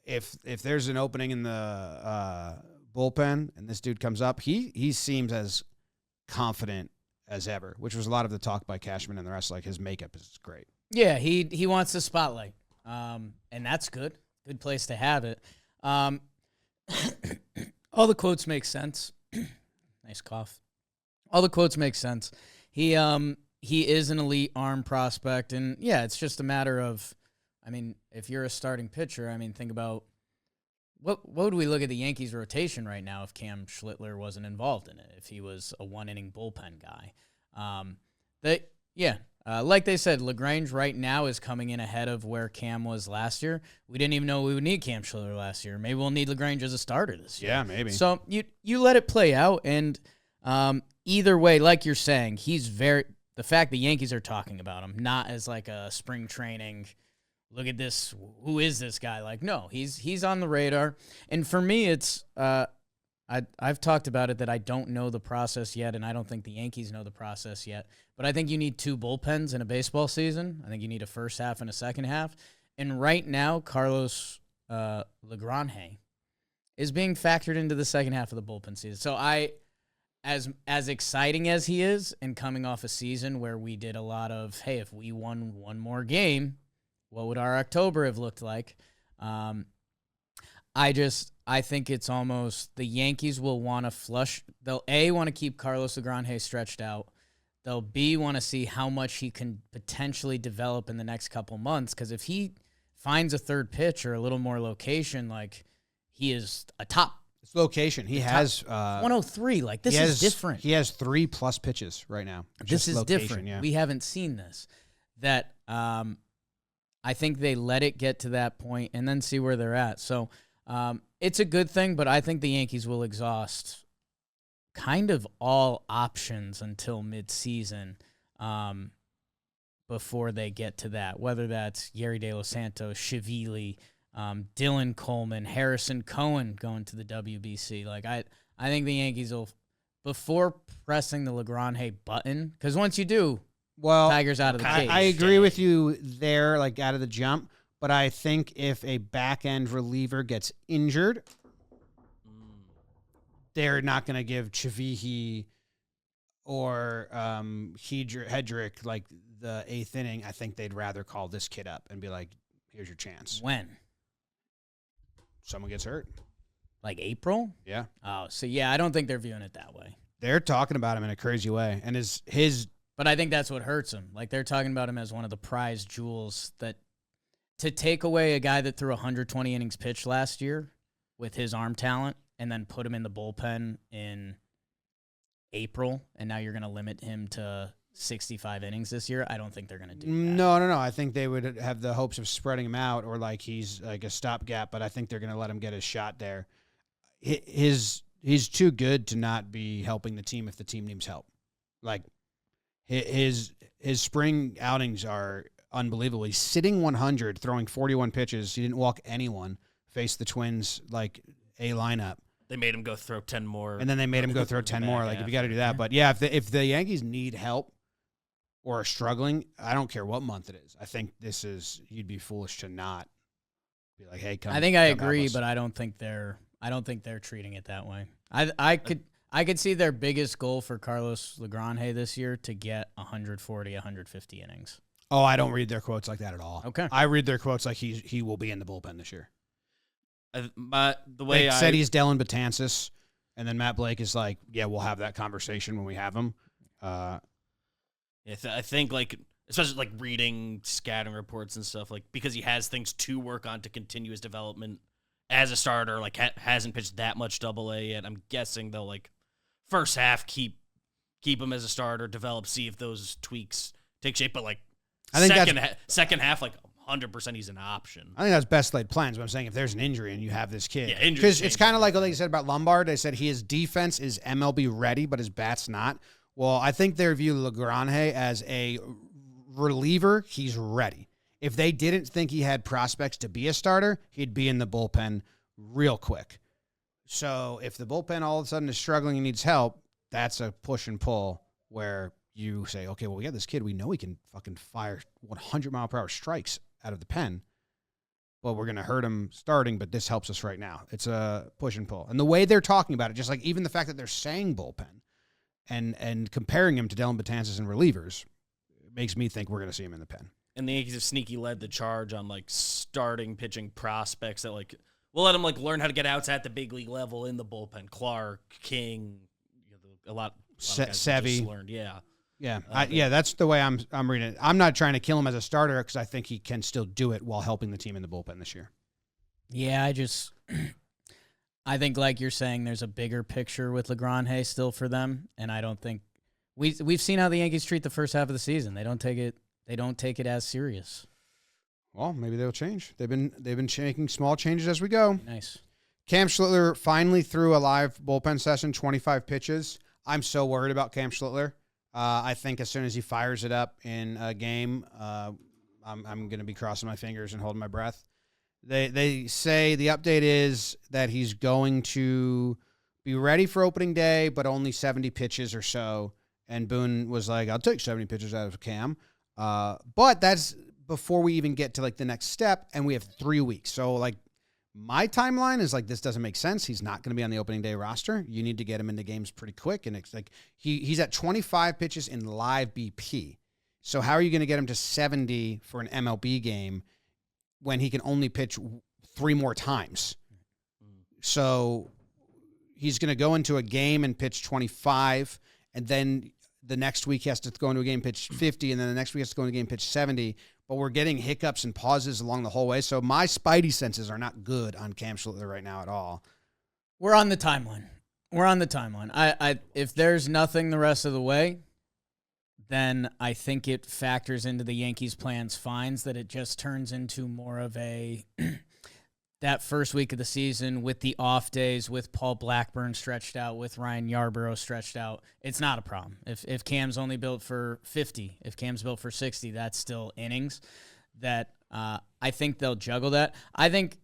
if there's an opening in the bullpen and this dude comes up, he seems as confident as ever, which was a lot of the talk by Cashman and the rest. His makeup is great. Yeah, he wants the spotlight, and that's good. Good place to have it. All the quotes make sense. Nice cough. All the quotes make sense. He is an elite arm prospect, and yeah, it's just a matter of, if you're a starting pitcher, think about what would we look at the Yankees rotation right now if Cam Schlittler wasn't involved in it, if he was a one-inning bullpen guy. Like they said, Lagrange right now is coming in ahead of where Cam was last year. We didn't even know we would need Cam Schlittler last year. Maybe we'll need Lagrange as a starter this year. Yeah, maybe. So you let it play out, and either way, like you're saying, the fact the Yankees are talking about him, not as a spring training, look at this, who is this guy? No, he's on the radar. And for me, it's I've talked about it that I don't know the process yet, and I don't think the Yankees know the process yet. But I think you need two bullpens in a baseball season. I think you need a first half and a second half. And right now, Carlos Lagrange is being factored into the second half of the bullpen season. So as exciting as he is, and coming off a season where we did a lot of, hey, if we won one more game, what would our October have looked like? I think it's almost the Yankees will want to flush. They'll A, want to keep Carlos Lagrange stretched out. They'll B, want to see how much he can potentially develop in the next couple months. Because if he finds a third pitch or a little more location, he is a top It's location. He has 103. Like, this he is has- different. He has 3+ pitches right now. This Just is location, different. Yeah. We haven't seen this. That I think they let it get to that point and then see where they're at. So it's a good thing, but I think the Yankees will exhaust kind of all options until midseason before they get to that, whether that's Yerry De Los Santos, Shivili, Dylan Coleman, Harrison Cohen going to the WBC. Like, I think the Yankees will, before pressing the Lagrange button, because once you do, Well, Tiger's out of the cage. I agree with you there, like out of the jump. But I think if a back end reliever gets injured, they're not going to give Chavihi or Hedrick like the 8th inning. I think they'd rather call this kid up and be like, "Here's your chance." When? Someone gets hurt. Like April? Yeah, Oh, so yeah, I don't think they're viewing it that way. they're talking about him in a crazy way, and his But I think that's what hurts him. Like, they're talking about him as one of the prized jewels that to take away a guy that threw 120 innings pitched last year with his arm talent and then put him in the bullpen in April, and now you're going to limit him to 65 innings this year. I don't think they're going to do that. No. I think they would have the hopes of spreading him out, or like he's like a stopgap. But I think they're going to let him get his shot there. He's too good to not be helping the team if the team needs help. Like his spring outings are unbelievable. He's sitting 100, throwing 41 pitches. He didn't walk anyone. Faced the Twins like a lineup. They made him go throw 10 more. And then they made him go throw 10 more. Like, if you got to do that. But, yeah, if the Yankees need help or are struggling, I don't care what month it is. I think you'd be foolish to not be like, hey, come. I think I come help agree, us. but I don't think they're treating it that way. I could see their biggest goal for Carlos Lagrange this year to get 140, 150 innings. Oh, I don't read their quotes like that at all. Okay. I read their quotes like he will be in the bullpen this year. The way They I said he's Dylan Betances, and then Matt Blake is like, yeah, we'll have that conversation when we have him. I think, like, especially like reading scouting reports and stuff, like, because he has things to work on to continue his development as a starter, like hasn't pitched that much AA yet. I'm guessing they'll, like, first half keep him as a starter, develop, see if those tweaks take shape. But, like, I think second half, like, 100% he's an option. I think that's best laid plans. But I'm saying if there's an injury and you have this kid, Yeah, injuries because it's change kind of like what they said about Lombard. They said his defense is MLB ready, but his bat's not. Well, I think they view Lagrange as a reliever. He's ready. If they didn't think he had prospects to be a starter, he'd be in the bullpen real quick. So if the bullpen all of a sudden is struggling and needs help, that's a push and pull where you say, okay, well, we got this kid. We know he can fucking fire 100-mile-per-hour strikes out of the pen. Well, we're going to hurt him starting, but this helps us right now. It's a push and pull. And the way they're talking about it, just like even the fact that they're saying bullpen and comparing him to Dylan Betances and relievers, makes me think we're going to see him in the pen. And the Yankees have sneaky led the charge on, like, starting pitching prospects that, like, we'll let them, like, learn how to get outs at the big league level in the bullpen. Clark, King, a lot of guys Savvy. just learned, yeah. Yeah, that's the way I'm reading it. I'm not trying to kill him as a starter because I think he can still do it while helping the team in the bullpen this year. Yeah, I think, like you're saying, there's a bigger picture with Lagrange still for them, and I don't think we've seen how the Yankees treat the first half of the season. They don't take it as serious. Well, maybe they'll change. They've been making small changes as we go. Nice. Cam Schlittler finally threw a live bullpen session, 25 pitches. I'm so worried about Cam Schlittler. I think as soon as he fires it up in a game, I'm going to be crossing my fingers and holding my breath. They say the update is that he's going to be ready for opening day, but only 70 pitches or so. And Boone was like, I'll take 70 pitches out of Cam. But that's before we even get to, like, the next step, and we have 3 weeks. So, like, my timeline is like, this doesn't make sense. He's not going to be on the opening day roster. You need to get him into games pretty quick. And it's like he's at 25 pitches in live BP. So how are you going to get him to 70 for an MLB game when he can only pitch 3 more times? So he's going to go into a game and pitch 25, and then the next week he has to go into a game, pitch 50, and then the next week he has to go into a game, pitch 70. but we're getting hiccups and pauses along the whole way. So my spidey senses are not good on Cam Schlittler right now at all. We're on the timeline. I if there's nothing the rest of the way, then I think it factors into the Yankees' plans fines that it just turns into more of a that first week of the season with the off days, with Paul Blackburn stretched out, with Ryan Yarbrough stretched out. It's not a problem. If Cam's only built for 50, if Cam's built for 60, that's still innings. That I think they'll juggle that. I think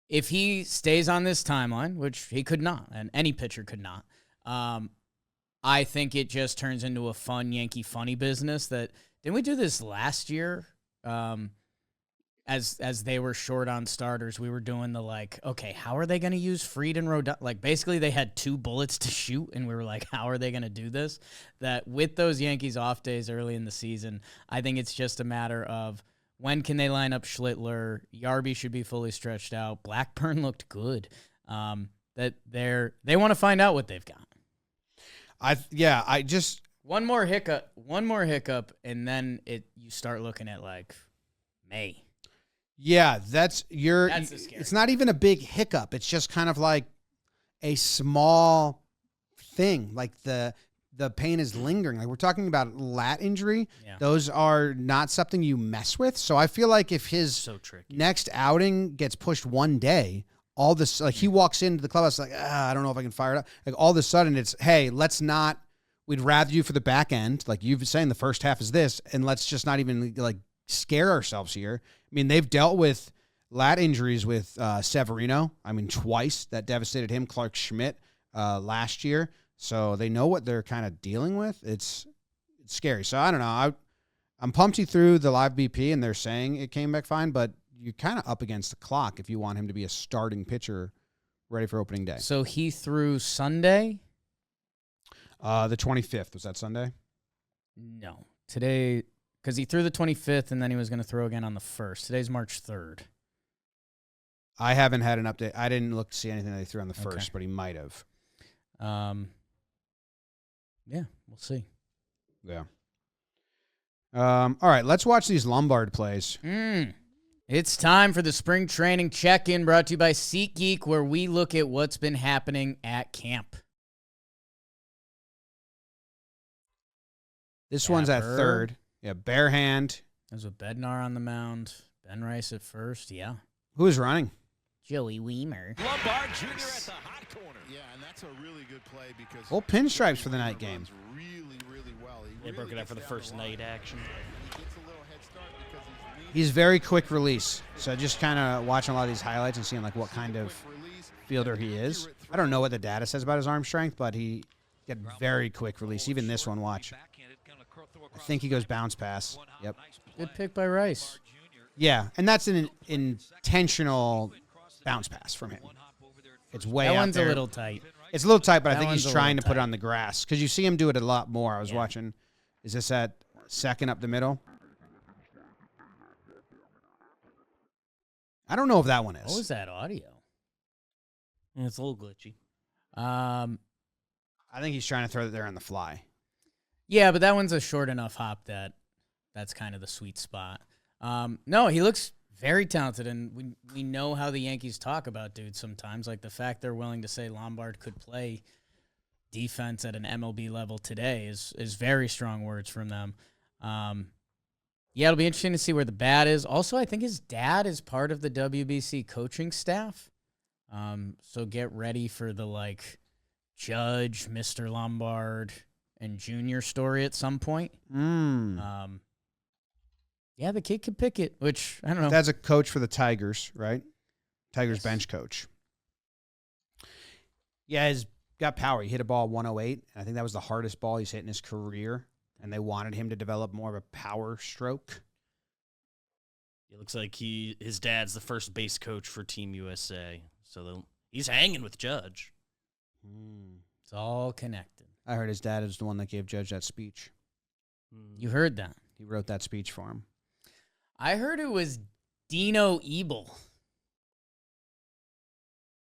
if he stays on this timeline, which he could not, and any pitcher could not, I think it just turns into a fun Yankee funny business. That didn't we do this last year? As they were short on starters, we were doing the like, okay, how are they going to use Fried and Rodon? Like basically they had 2 bullets to shoot, and we were like, how are they going to do this? That with those Yankees off days early in the season, I think it's just a matter of when can they line up Schlittler. Yarby should be fully stretched out. Blackburn looked good. That they want to find out what they've got. One more hiccup, and then you start looking at like May. Yeah, that's the scary. It's not even a big hiccup. It's just kind of like a small thing. Like the pain is lingering. Like we're talking about lat injury. Yeah. Those are not something you mess with. So I feel like if his next outing gets pushed one day, all this, like he walks into the clubhouse like, I don't know if I can fire it up. Like all of a sudden it's, hey, we'd rather you for the back end. Like you've been saying, the first half is this, and let's just not even like scare ourselves here. I mean, they've dealt with lat injuries with Severino. I mean, twice that devastated him. Clark Schmidt last year. So they know what they're kind of dealing with. It's scary. So I don't know. I'm pumped he threw the live BP, and they're saying it came back fine, but you're kind of up against the clock if you want him to be a starting pitcher ready for opening day. So he threw Sunday? The 25th. Was that Sunday? No. Today, because he threw the 25th, and then he was going to throw again on the 1st. Today's March 3rd. I haven't had an update. I didn't look to see anything that he threw on the 1st, but he might have. Yeah, we'll see. Yeah. All right, let's watch these Lombard plays. It's time for the spring training check-in brought to you by SeatGeek, where we look at what's been happening at camp. This one's at third. Yeah, bare hand. There's a Bednar on the mound. Ben Rice at first, yeah. Who's running? Joey Weimer. Lombard Jr. at the hot corner. Yeah, and that's a really good play because full pinstripes for the night game. Really, really well. They broke it up for the first night action. He gets a little head start because he's very quick release. So just kind of watching a lot of these highlights and seeing like what kind of fielder he is. I don't know what the data says about his arm strength, but he got very quick release. Even this one, watch. I think he goes bounce pass. Yep. Good pick by Rice. Yeah, and that's an intentional bounce pass from him. It's way out there. That one's a little tight. It's a little tight, but I think he's trying to put it on the grass because you see him do it a lot more. I was watching. Is this at second up the middle? I don't know if that one is. What was that audio? Yeah, it's a little glitchy. I think he's trying to throw it there on the fly. Yeah, but that one's a short enough hop that's kind of the sweet spot. No, he looks very talented, and we know how the Yankees talk about dudes sometimes. Like the fact they're willing to say Lombard could play defense at an MLB level today is very strong words from them. Yeah, it'll be interesting to see where the bat is. Also, I think his dad is part of the WBC coaching staff. So get ready for the like Judge, Mr. Lombard, and Junior story at some point. Yeah, the kid could pick it, which, I don't know. That's a coach for the Tigers, right? Tigers bench coach. Yeah, he's got power. He hit a ball 108. And I think that was the hardest ball he's hit in his career. And they wanted him to develop more of a power stroke. It looks like his dad's the first base coach for Team USA. So he's hanging with Judge. It's all connected. I heard his dad is the one that gave Judge that speech. You heard that? He wrote that speech for him. I heard it was Dino Ebel.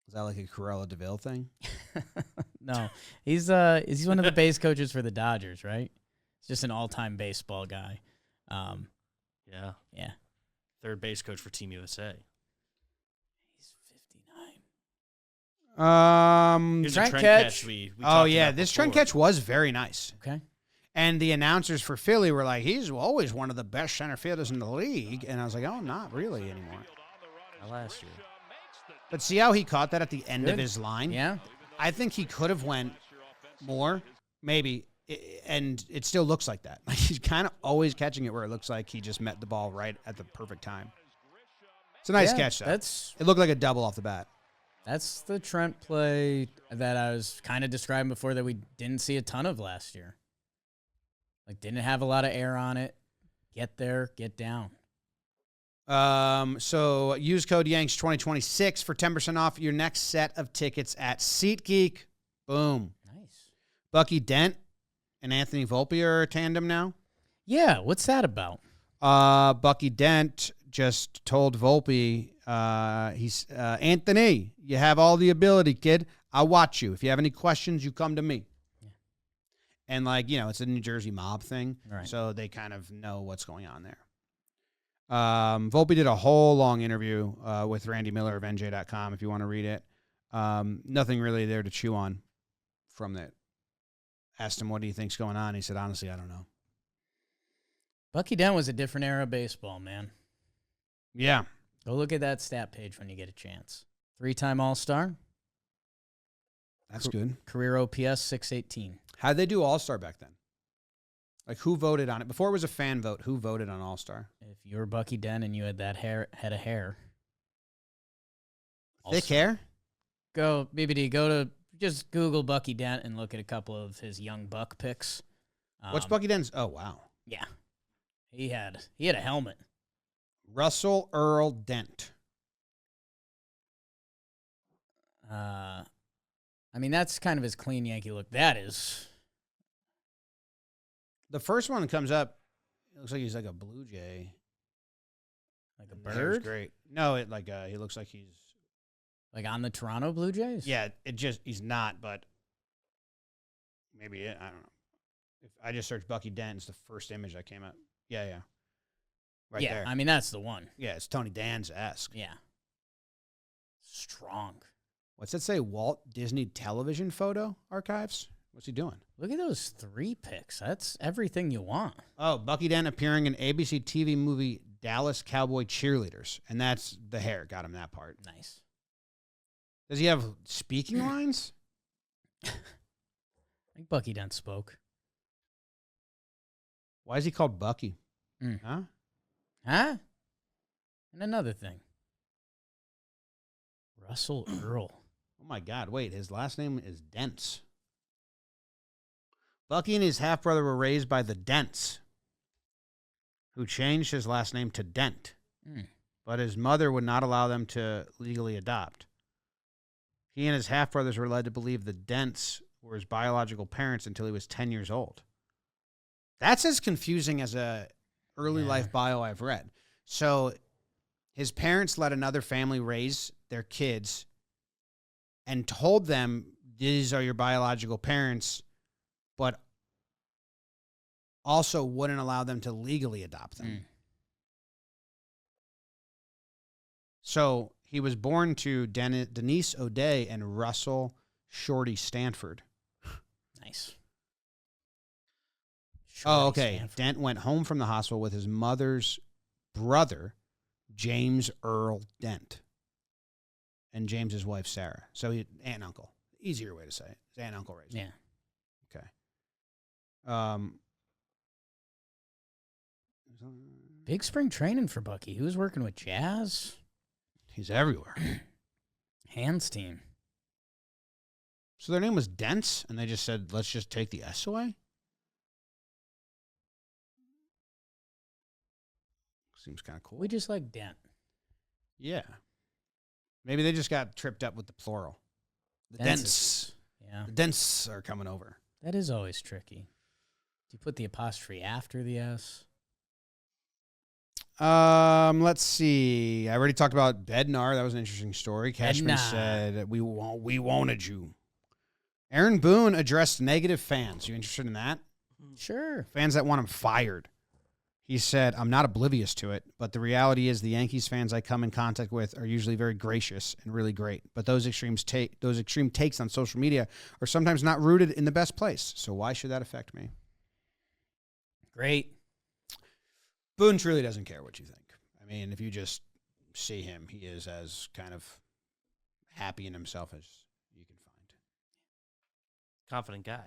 Is that like a Corella DeVille thing? No. He's one of the base coaches for the Dodgers, right? He's just an all-time baseball guy. Yeah, Yeah. Yeah. Third base coach for Team USA. He's 59. Here's Trent a Trent catch. catch we Oh, talked yeah. about This Trent before. catch was very nice. Okay. And the announcers for Philly were like, he's always one of the best center fielders in the league. And I was like, oh, not really anymore. Not last year. But see how he caught that at the end of Good. his line? Yeah. I think he could have went more, maybe, and it still looks like that. Like he's kind of always catching it where it looks like he just met the ball right at the perfect time. It's a nice Yeah, catch, though. That's It looked like a double off the bat. That's the Trent play that I was kind of describing before that we didn't see a ton of last year. Like, didn't have a lot of air on it. Get there, get down. So use code Yanks 2026 for 10% off your next set of tickets at SeatGeek. Boom. Nice. Bucky Dent and Anthony Volpe are a tandem now. Yeah, what's that about? Bucky Dent just told Volpe, Anthony, you have all the ability, kid. I'll watch you. If you have any questions, you come to me. Yeah. And, it's a New Jersey mob thing. Right. So they kind of know what's going on there. Volpe did a whole long interview with Randy Miller of NJ.com if you want to read it. Nothing really there to chew on from that. Asked him what do you think's going on. He said, honestly, I don't know. Bucky Dent was a different era of baseball, man. Yeah. Go look at that stat page when you get a chance. 3-time All-Star. That's good. Career OPS 618. How'd they do All-Star back then? Like, who voted on it? Before it was a fan vote, who voted on All-Star? If you were Bucky Dent and you had that head of hair. Thick hair? Go, BBD, just Google Bucky Dent and look at a couple of his young buck picks. What's Bucky Dent's? Oh, wow. Yeah. He had a helmet. Russell Earl Dent. That's kind of his clean Yankee look. That is. The first one that comes up, it looks like he's like a Blue Jay. Like a And the hair's bird? great. No, he looks like he's. Like on the Toronto Blue Jays? Yeah, he's not, but maybe I don't know. If I just searched Bucky Dent, it's the first image that came up. Yeah. Right yeah, there. that's the one. Yeah, it's Tony Danza-esque. Yeah. Strong. What's that say? Walt Disney Television Photo Archives? What's he doing? Look at those 3 picks. That's everything you want. Oh, Bucky Dent appearing in ABC TV movie Dallas Cowboy Cheerleaders. And that's the hair. Got him that part. Nice. Does he have speaking lines? I think Bucky Dent spoke. Why is he called Bucky? Mm. Huh? Huh? And another thing. Russell Earl. Oh, my God. Wait, his last name is Dents. Bucky and his half-brother were raised by the Dents, who changed his last name to Dent. Mm. But his mother would not allow them to legally adopt. He and his half-brothers were led to believe the Dents were his biological parents until he was 10 years old. That's as confusing as a early life bio I've read. So his parents let another family raise their kids and told them these are your biological parents, but also wouldn't allow them to legally adopt them. Mm. So he was born to Denise O'Day and Russell Shorty Stanford. Nice. Oh, Shorty okay. Stanford. Dent went home from the hospital with his mother's brother, James Earl Dent, and James's wife, Sarah. So he aunt and uncle. Easier way to say it. His aunt and uncle raised him. Yeah. Okay. Big spring training for Bucky. He was working with Jazz. He's everywhere. Hands team. So their name was Dents, and they just said, let's just take the S away? Seems kind of cool. We just like Dent. Yeah. Maybe they just got tripped up with the plural. The Dents Dents. Yeah. The Dents are coming over. That is always tricky. Do you put the apostrophe after the S? Let's see. I already talked about Bednar. That was an interesting story. Cashman Bednar. said, we wanted you. Aaron Boone addressed negative fans. You interested in that? Sure. Fans that want him fired. He said, I'm not oblivious to it, but the reality is the Yankees fans I come in contact with are usually very gracious and really great. But those extreme takes on social media are sometimes not rooted in the best place. So why should that affect me? Great. Boone truly doesn't care what you think. I mean, if you just see him, he is as kind of happy in himself as you can find. Confident guy.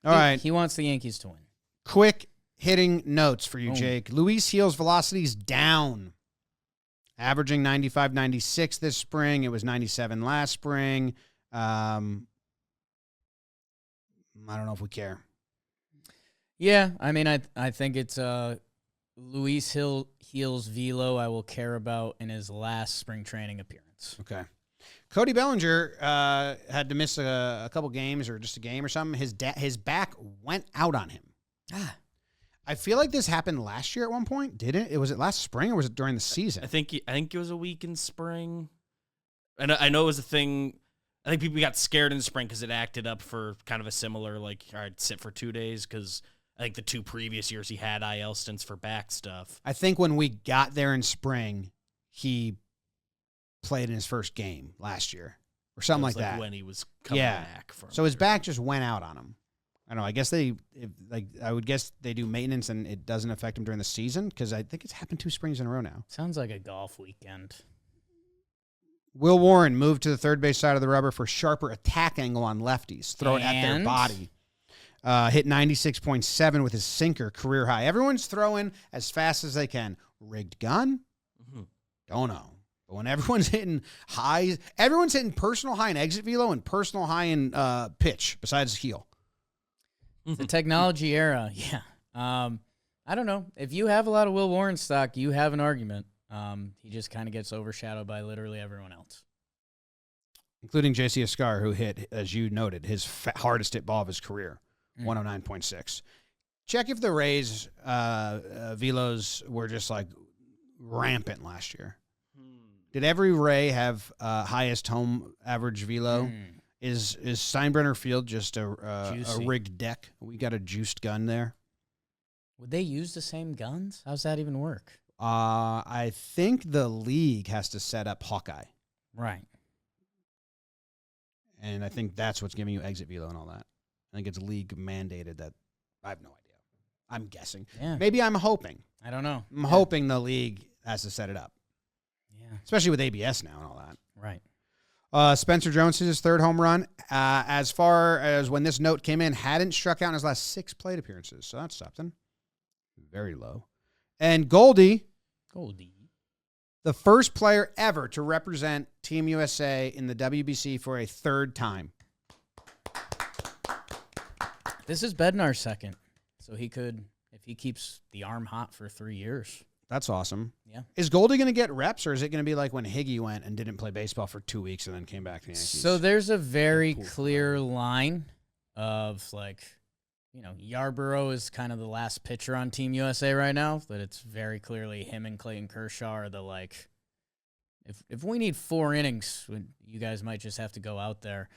All right. He wants the Yankees to win. Quick hitting notes for you, Boom. Jake. Luis Gil's velocity's down. Averaging 95, 96 this spring. It was 97 last spring. I don't know if we care. Yeah, I mean, I think it's Luis Gil's velo I will care about in his last spring training appearance. Okay. Cody Bellinger had to miss a couple games or just a game or something. His back went out on him. I feel like this happened last year at one point. Did it? Was it last spring or was it during the season? I think it was a week in spring. And I know it was a thing. I think people got scared in the spring because it acted up for kind of a similar, like, all right, sit for 2 days, because I think the 2 previous years he had IL stints for back stuff. I think when we got there in spring, he played in his first game last year or something It was like that. when he was coming back. From So his back just went out on him. I don't know. I guess I would guess they do maintenance and it doesn't affect him during the season because I think it's happened 2 springs in a row now. Sounds like a golf weekend. Will Warren moved to the third base side of the rubber for sharper attack angle on lefties. Throw it at their And? body. Hit 96.7 with his sinker, career high. Everyone's throwing as fast as they can. Rigged gun? Mm-hmm. Don't know. But when everyone's hitting highs, everyone's hitting personal high in exit velo and personal high in pitch besides heel. The technology era, yeah. I don't know. If you have a lot of Will Warren stock, you have an argument. He just kind of gets overshadowed by literally everyone else. Including J.C. Escar, who hit, as you noted, his hardest hit ball of his career, 109.6. Check if the Rays' velos were just like rampant last year. Did every Ray have highest home average velo? Is Steinbrenner Field just a rigged deck? We got a juiced gun there. Would they use the same guns? How's that even work? I think the league has to set up Hawkeye. Right. And I think that's what's giving you exit velo and all that. I think it's league mandated that. I have no idea. I'm guessing. Yeah. Maybe I'm hoping. I don't know. I'm hoping the league has to set it up. Yeah. Especially with ABS now and all that. Right. Spencer Jones his third home run. As far as when this note came in, hadn't struck out in his last 6 plate appearances. So that's something. Very low. And Goldie, the first player ever to represent Team USA in the WBC for a 3rd time. This is Bednar's second. So he could, if he keeps the arm hot for 3 years. That's awesome. Yeah. Is Goldie going to get reps, or is it going to be like when Higgy went and didn't play baseball for 2 weeks and then came back to the Yankees? So there's a very clear line of, like, you know, Yarborough is kind of the last pitcher on Team USA right now, that it's very clearly him and Clayton Kershaw are the, like, if we need 4 innings, you guys might just have to go out there.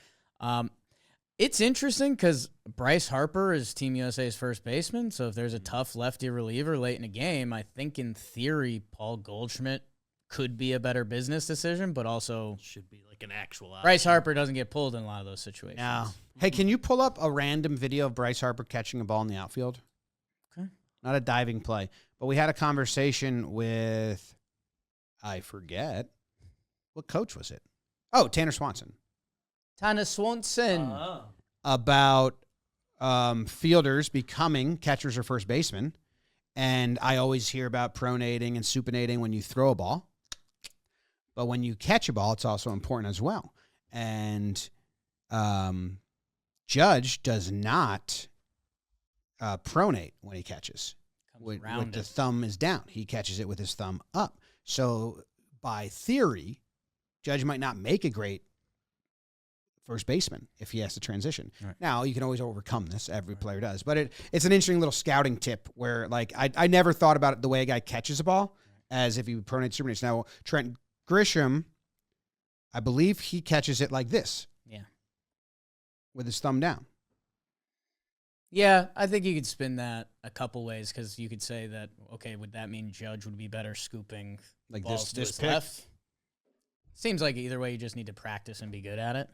It's interesting because Bryce Harper is Team USA's first baseman, so if there's a tough lefty reliever late in a game, I think in theory Paul Goldschmidt could be a better business decision, but also Should be like an actual option. Bryce Harper doesn't get pulled in a lot of those situations. Yeah. Hey, can you pull up a random video of Bryce Harper catching a ball in the outfield? Okay. Not a diving play, but we had a conversation with, I forget, what coach was it? Oh, Tanner Swanson. Tanner Swanson. About fielders becoming catchers or first basemen. And I always hear about pronating and supinating when you throw a ball. But when you catch a ball, it's also important as well. And Judge does not pronate when he catches. With the thumb is down. He catches it with his thumb up. So by theory, Judge might not make a great first baseman if he has to transition. Right. Now, you can always overcome this. Every player does. But it's an interesting little scouting tip where, like, I never thought about it the way a guy catches a ball as if he would pronate supernates. Now, Trent Grisham, I believe he catches it like this. Yeah. With his thumb down. Yeah, I think you could spin that a couple ways because you could say that, okay, would that mean Judge would be better scooping Like balls to this his pick? left? Seems like either way, you just need to practice and be good at it.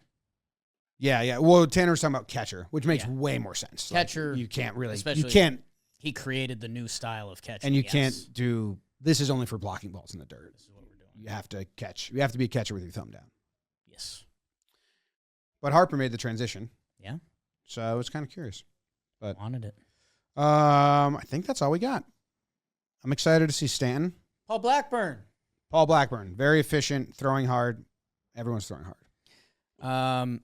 Yeah. Well, Tanner's talking about catcher, which makes Yeah. way more sense. Catcher, you can't really, especially- you can't, He created the new style of catching. and you yes. can't do. This is only for blocking balls in the dirt. This is what we're doing. You have to catch. You have to be a catcher with your thumb down. Yes. But Harper made the transition, Yeah. so I was kind of curious. But Wanted it. I think that's all we got. I'm excited to see Stanton. Paul Blackburn. Paul Blackburn, very efficient, throwing hard. Everyone's throwing hard.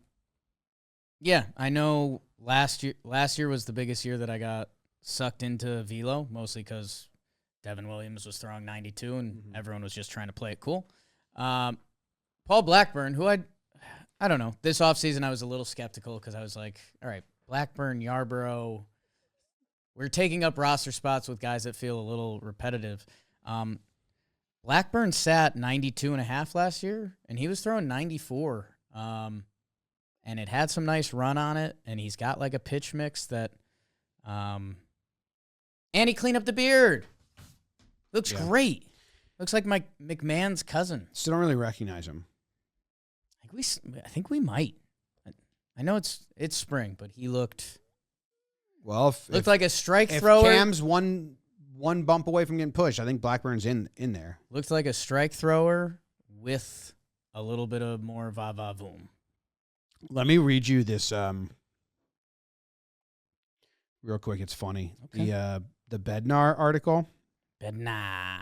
Yeah, I know last year was the biggest year that I got sucked into velo, mostly because Devin Williams was throwing 92 and everyone was just trying to play it cool. Paul Blackburn, who I don't know, this offseason I was a little skeptical because I was like, all right, Blackburn, Yarborough, we're taking up roster spots with guys that feel a little repetitive. Blackburn sat 92.5 last year, and he was throwing 94. And it had some nice run on it, and he's got like a pitch mix that, and he cleaned up the beard. Looks great. Looks like Mike McMahon's cousin. Still don't really recognize him. I think we might. I know it's spring, but he looked Well, looked like a strike if thrower. Cam's one bump away from getting pushed, I think Blackburn's in there. Looked like a strike thrower with a little bit of more va-va-voom. Let me read you this real quick. It's funny. Okay. The Bednar article. Bednar.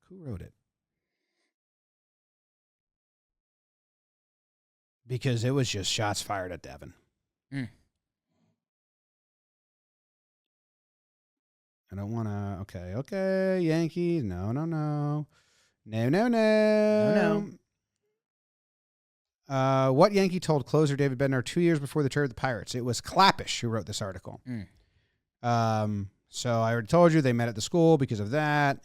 Who wrote it? Because it was just shots fired at Devin. Mm. I don't want to. Okay. Yankees. No. No. What Yankee told closer David Bednar 2 years before the trade with the Pirates? It was Clappish who wrote this article. So I already told you they met at the school because of that.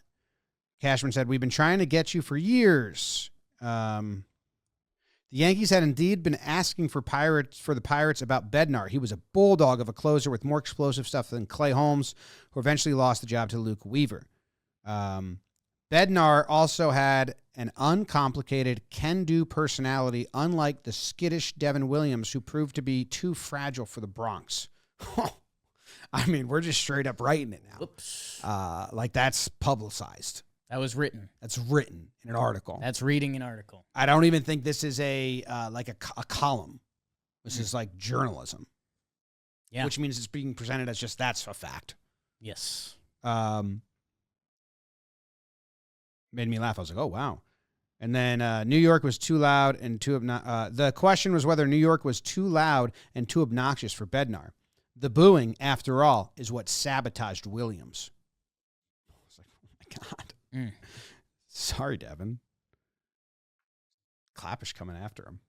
Cashman said, "We've been trying to get you for years." The Yankees had indeed been asking for the Pirates about Bednar. He was a bulldog of a closer with more explosive stuff than Clay Holmes, who eventually lost the job to Luke Weaver. Bednar also had an uncomplicated, can-do personality, unlike the skittish Devin Williams, who proved to be too fragile for the Bronx. I mean, we're just straight up writing it now. Oops. Like that's publicized. That was written. That's written in an article. That's reading an article. I don't even think this is a column. This is like journalism. Yeah. Which means it's being presented as just that's a fact. Yes. Made me laugh. I was like, oh, wow. And then New York was too loud and too the question was whether New York was too loud and too obnoxious for Bednar. The booing, after all, is what sabotaged Williams. I was like, oh, my God. Sorry, Devin. Clappish coming after him.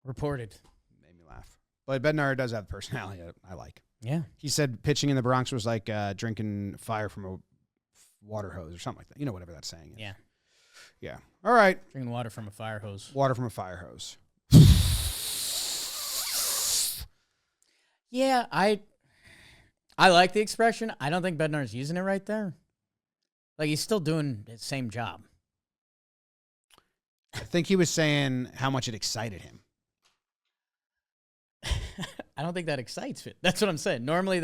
Reported. Made me laugh. But Bednar does have personality I like. Yeah. He said pitching in the Bronx was like drinking fire from a water hose or something like that. You know, whatever that saying is. Yeah. Yeah. All right. Drinking water from a fire hose. Water from a fire hose. Yeah, I like the expression. I don't think Bednar's using it right there. Like, he's still doing the same job. I think he was saying how much it excited him. I don't think that excites it. That's what I'm saying. Normally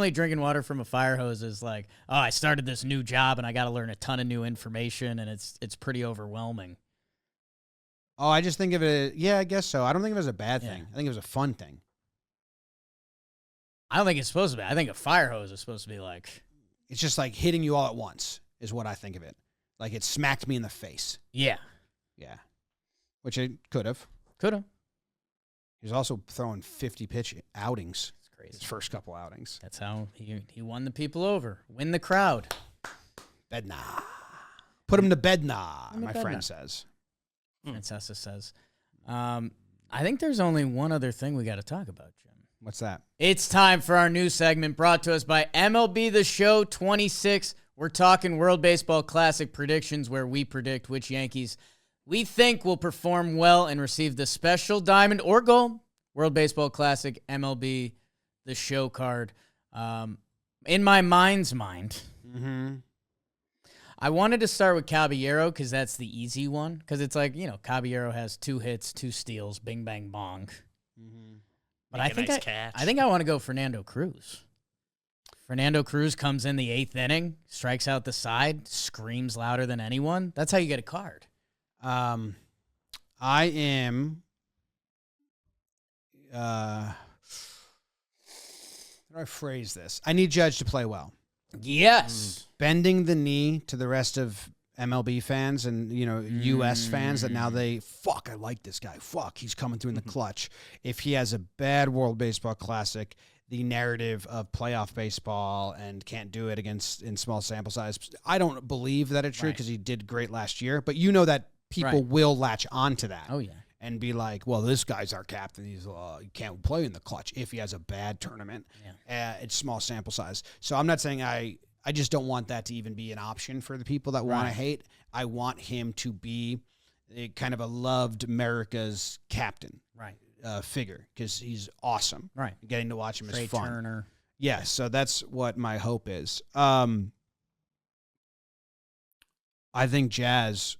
drinking water from a fire hose is like, oh, I started this new job and I got to learn a ton of new information, and it's pretty overwhelming. Oh, I just think of it. Yeah, I guess so. I don't think of it as a bad Yeah. thing. I think it was a fun thing. I don't think it's supposed to be. I think a fire hose is supposed to be like, It's just like hitting you all at once is what I think of it. Like it smacked me in the face. yeah, Yeah. Which it could have. could have. He was also throwing 50 pitch outings. It's crazy. His first couple outings. That's how he won the people over. Win the crowd. Bednar. Put him to Bednar, Put him to my Bednar. friend says. Francesca says. I think there's only one other thing we got to talk about, Jim. What's that? It's time for our new segment brought to us by MLB The Show 26. We're talking World Baseball Classic predictions, where we predict which Yankees we think will perform well and receive the special diamond or gold World Baseball Classic, MLB, the show card. In my mind's mind, I wanted to start with Caballero because that's the easy one. Because it's like, Caballero has 2 hits, 2 steals, bing, bang, bong. But I think I want to go Fernando Cruz. Fernando Cruz comes in the 8th inning, strikes out the side, screams louder than anyone. That's how you get a card. I am. How do I phrase this? I need Judge to play well. Yes. Bending the knee to the rest of MLB fans and, U.S. fans that now I like this guy. He's coming through in the clutch. If he has a bad World Baseball Classic, the narrative of playoff baseball and can't do it in small sample size, I don't believe that it's true because he did great last year. But that people will latch onto that. Oh, yeah. And be like, well, this guy's our captain. He can't play in the clutch if he has a bad tournament. Yeah. It's small sample size. So I'm not saying I just don't want that to even be an option for the people that want to hate. I want him to be kind of a loved America's captain figure because he's awesome. Right. Getting to watch him Trey is fun. Turner. Yeah, so that's what my hope is. I think Jazz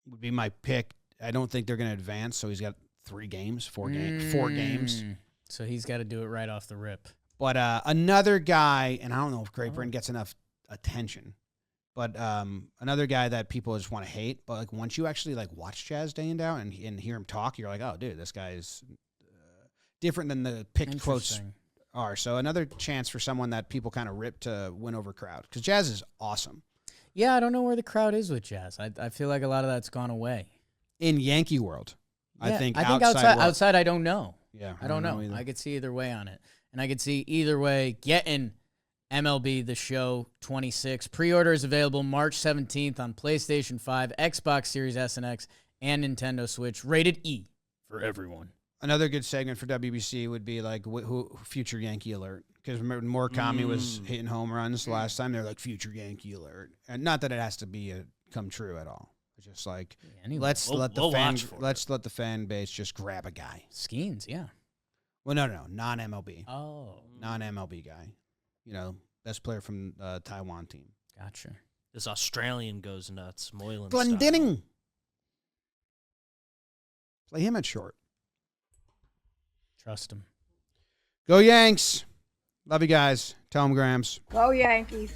would be my pick. I don't think they're going to advance, so he's got 4 games. So he's got to do it right off the rip. But another guy, and I don't know if Great Britain gets enough attention, but another guy that people just want to hate, but like once you actually like watch Jazz day in day out and hear him talk, you're like, oh, dude, this guy is different than the picked quotes are. So another chance for someone that people kind of rip to win over crowd because Jazz is awesome. Yeah, I don't know where the crowd is with Jazz. I feel like a lot of that's gone away. In Yankee world, yeah, I think outside I don't know. Yeah, I don't know. I could see either way on it. And I could see either way getting MLB The Show 26. Pre-order is available March 17th on PlayStation 5, Xbox Series S and X, and Nintendo Switch. Rated E for everyone. Another good segment for WBC would be like future Yankee alert. Because Murakami was hitting home runs last time. They're like future Yankee alert. And not that it has to be come true at all. It's just like let's let the fan base just grab a guy. Skeens, yeah. Well, no, non-MLB. Oh. Non-MLB guy. Best player from Taiwan team. Gotcha. This Australian goes nuts. Moylan Glendinning. Play him at short. Trust him. Go Yanks. Love you guys. Tell them Grams. Go Yankees.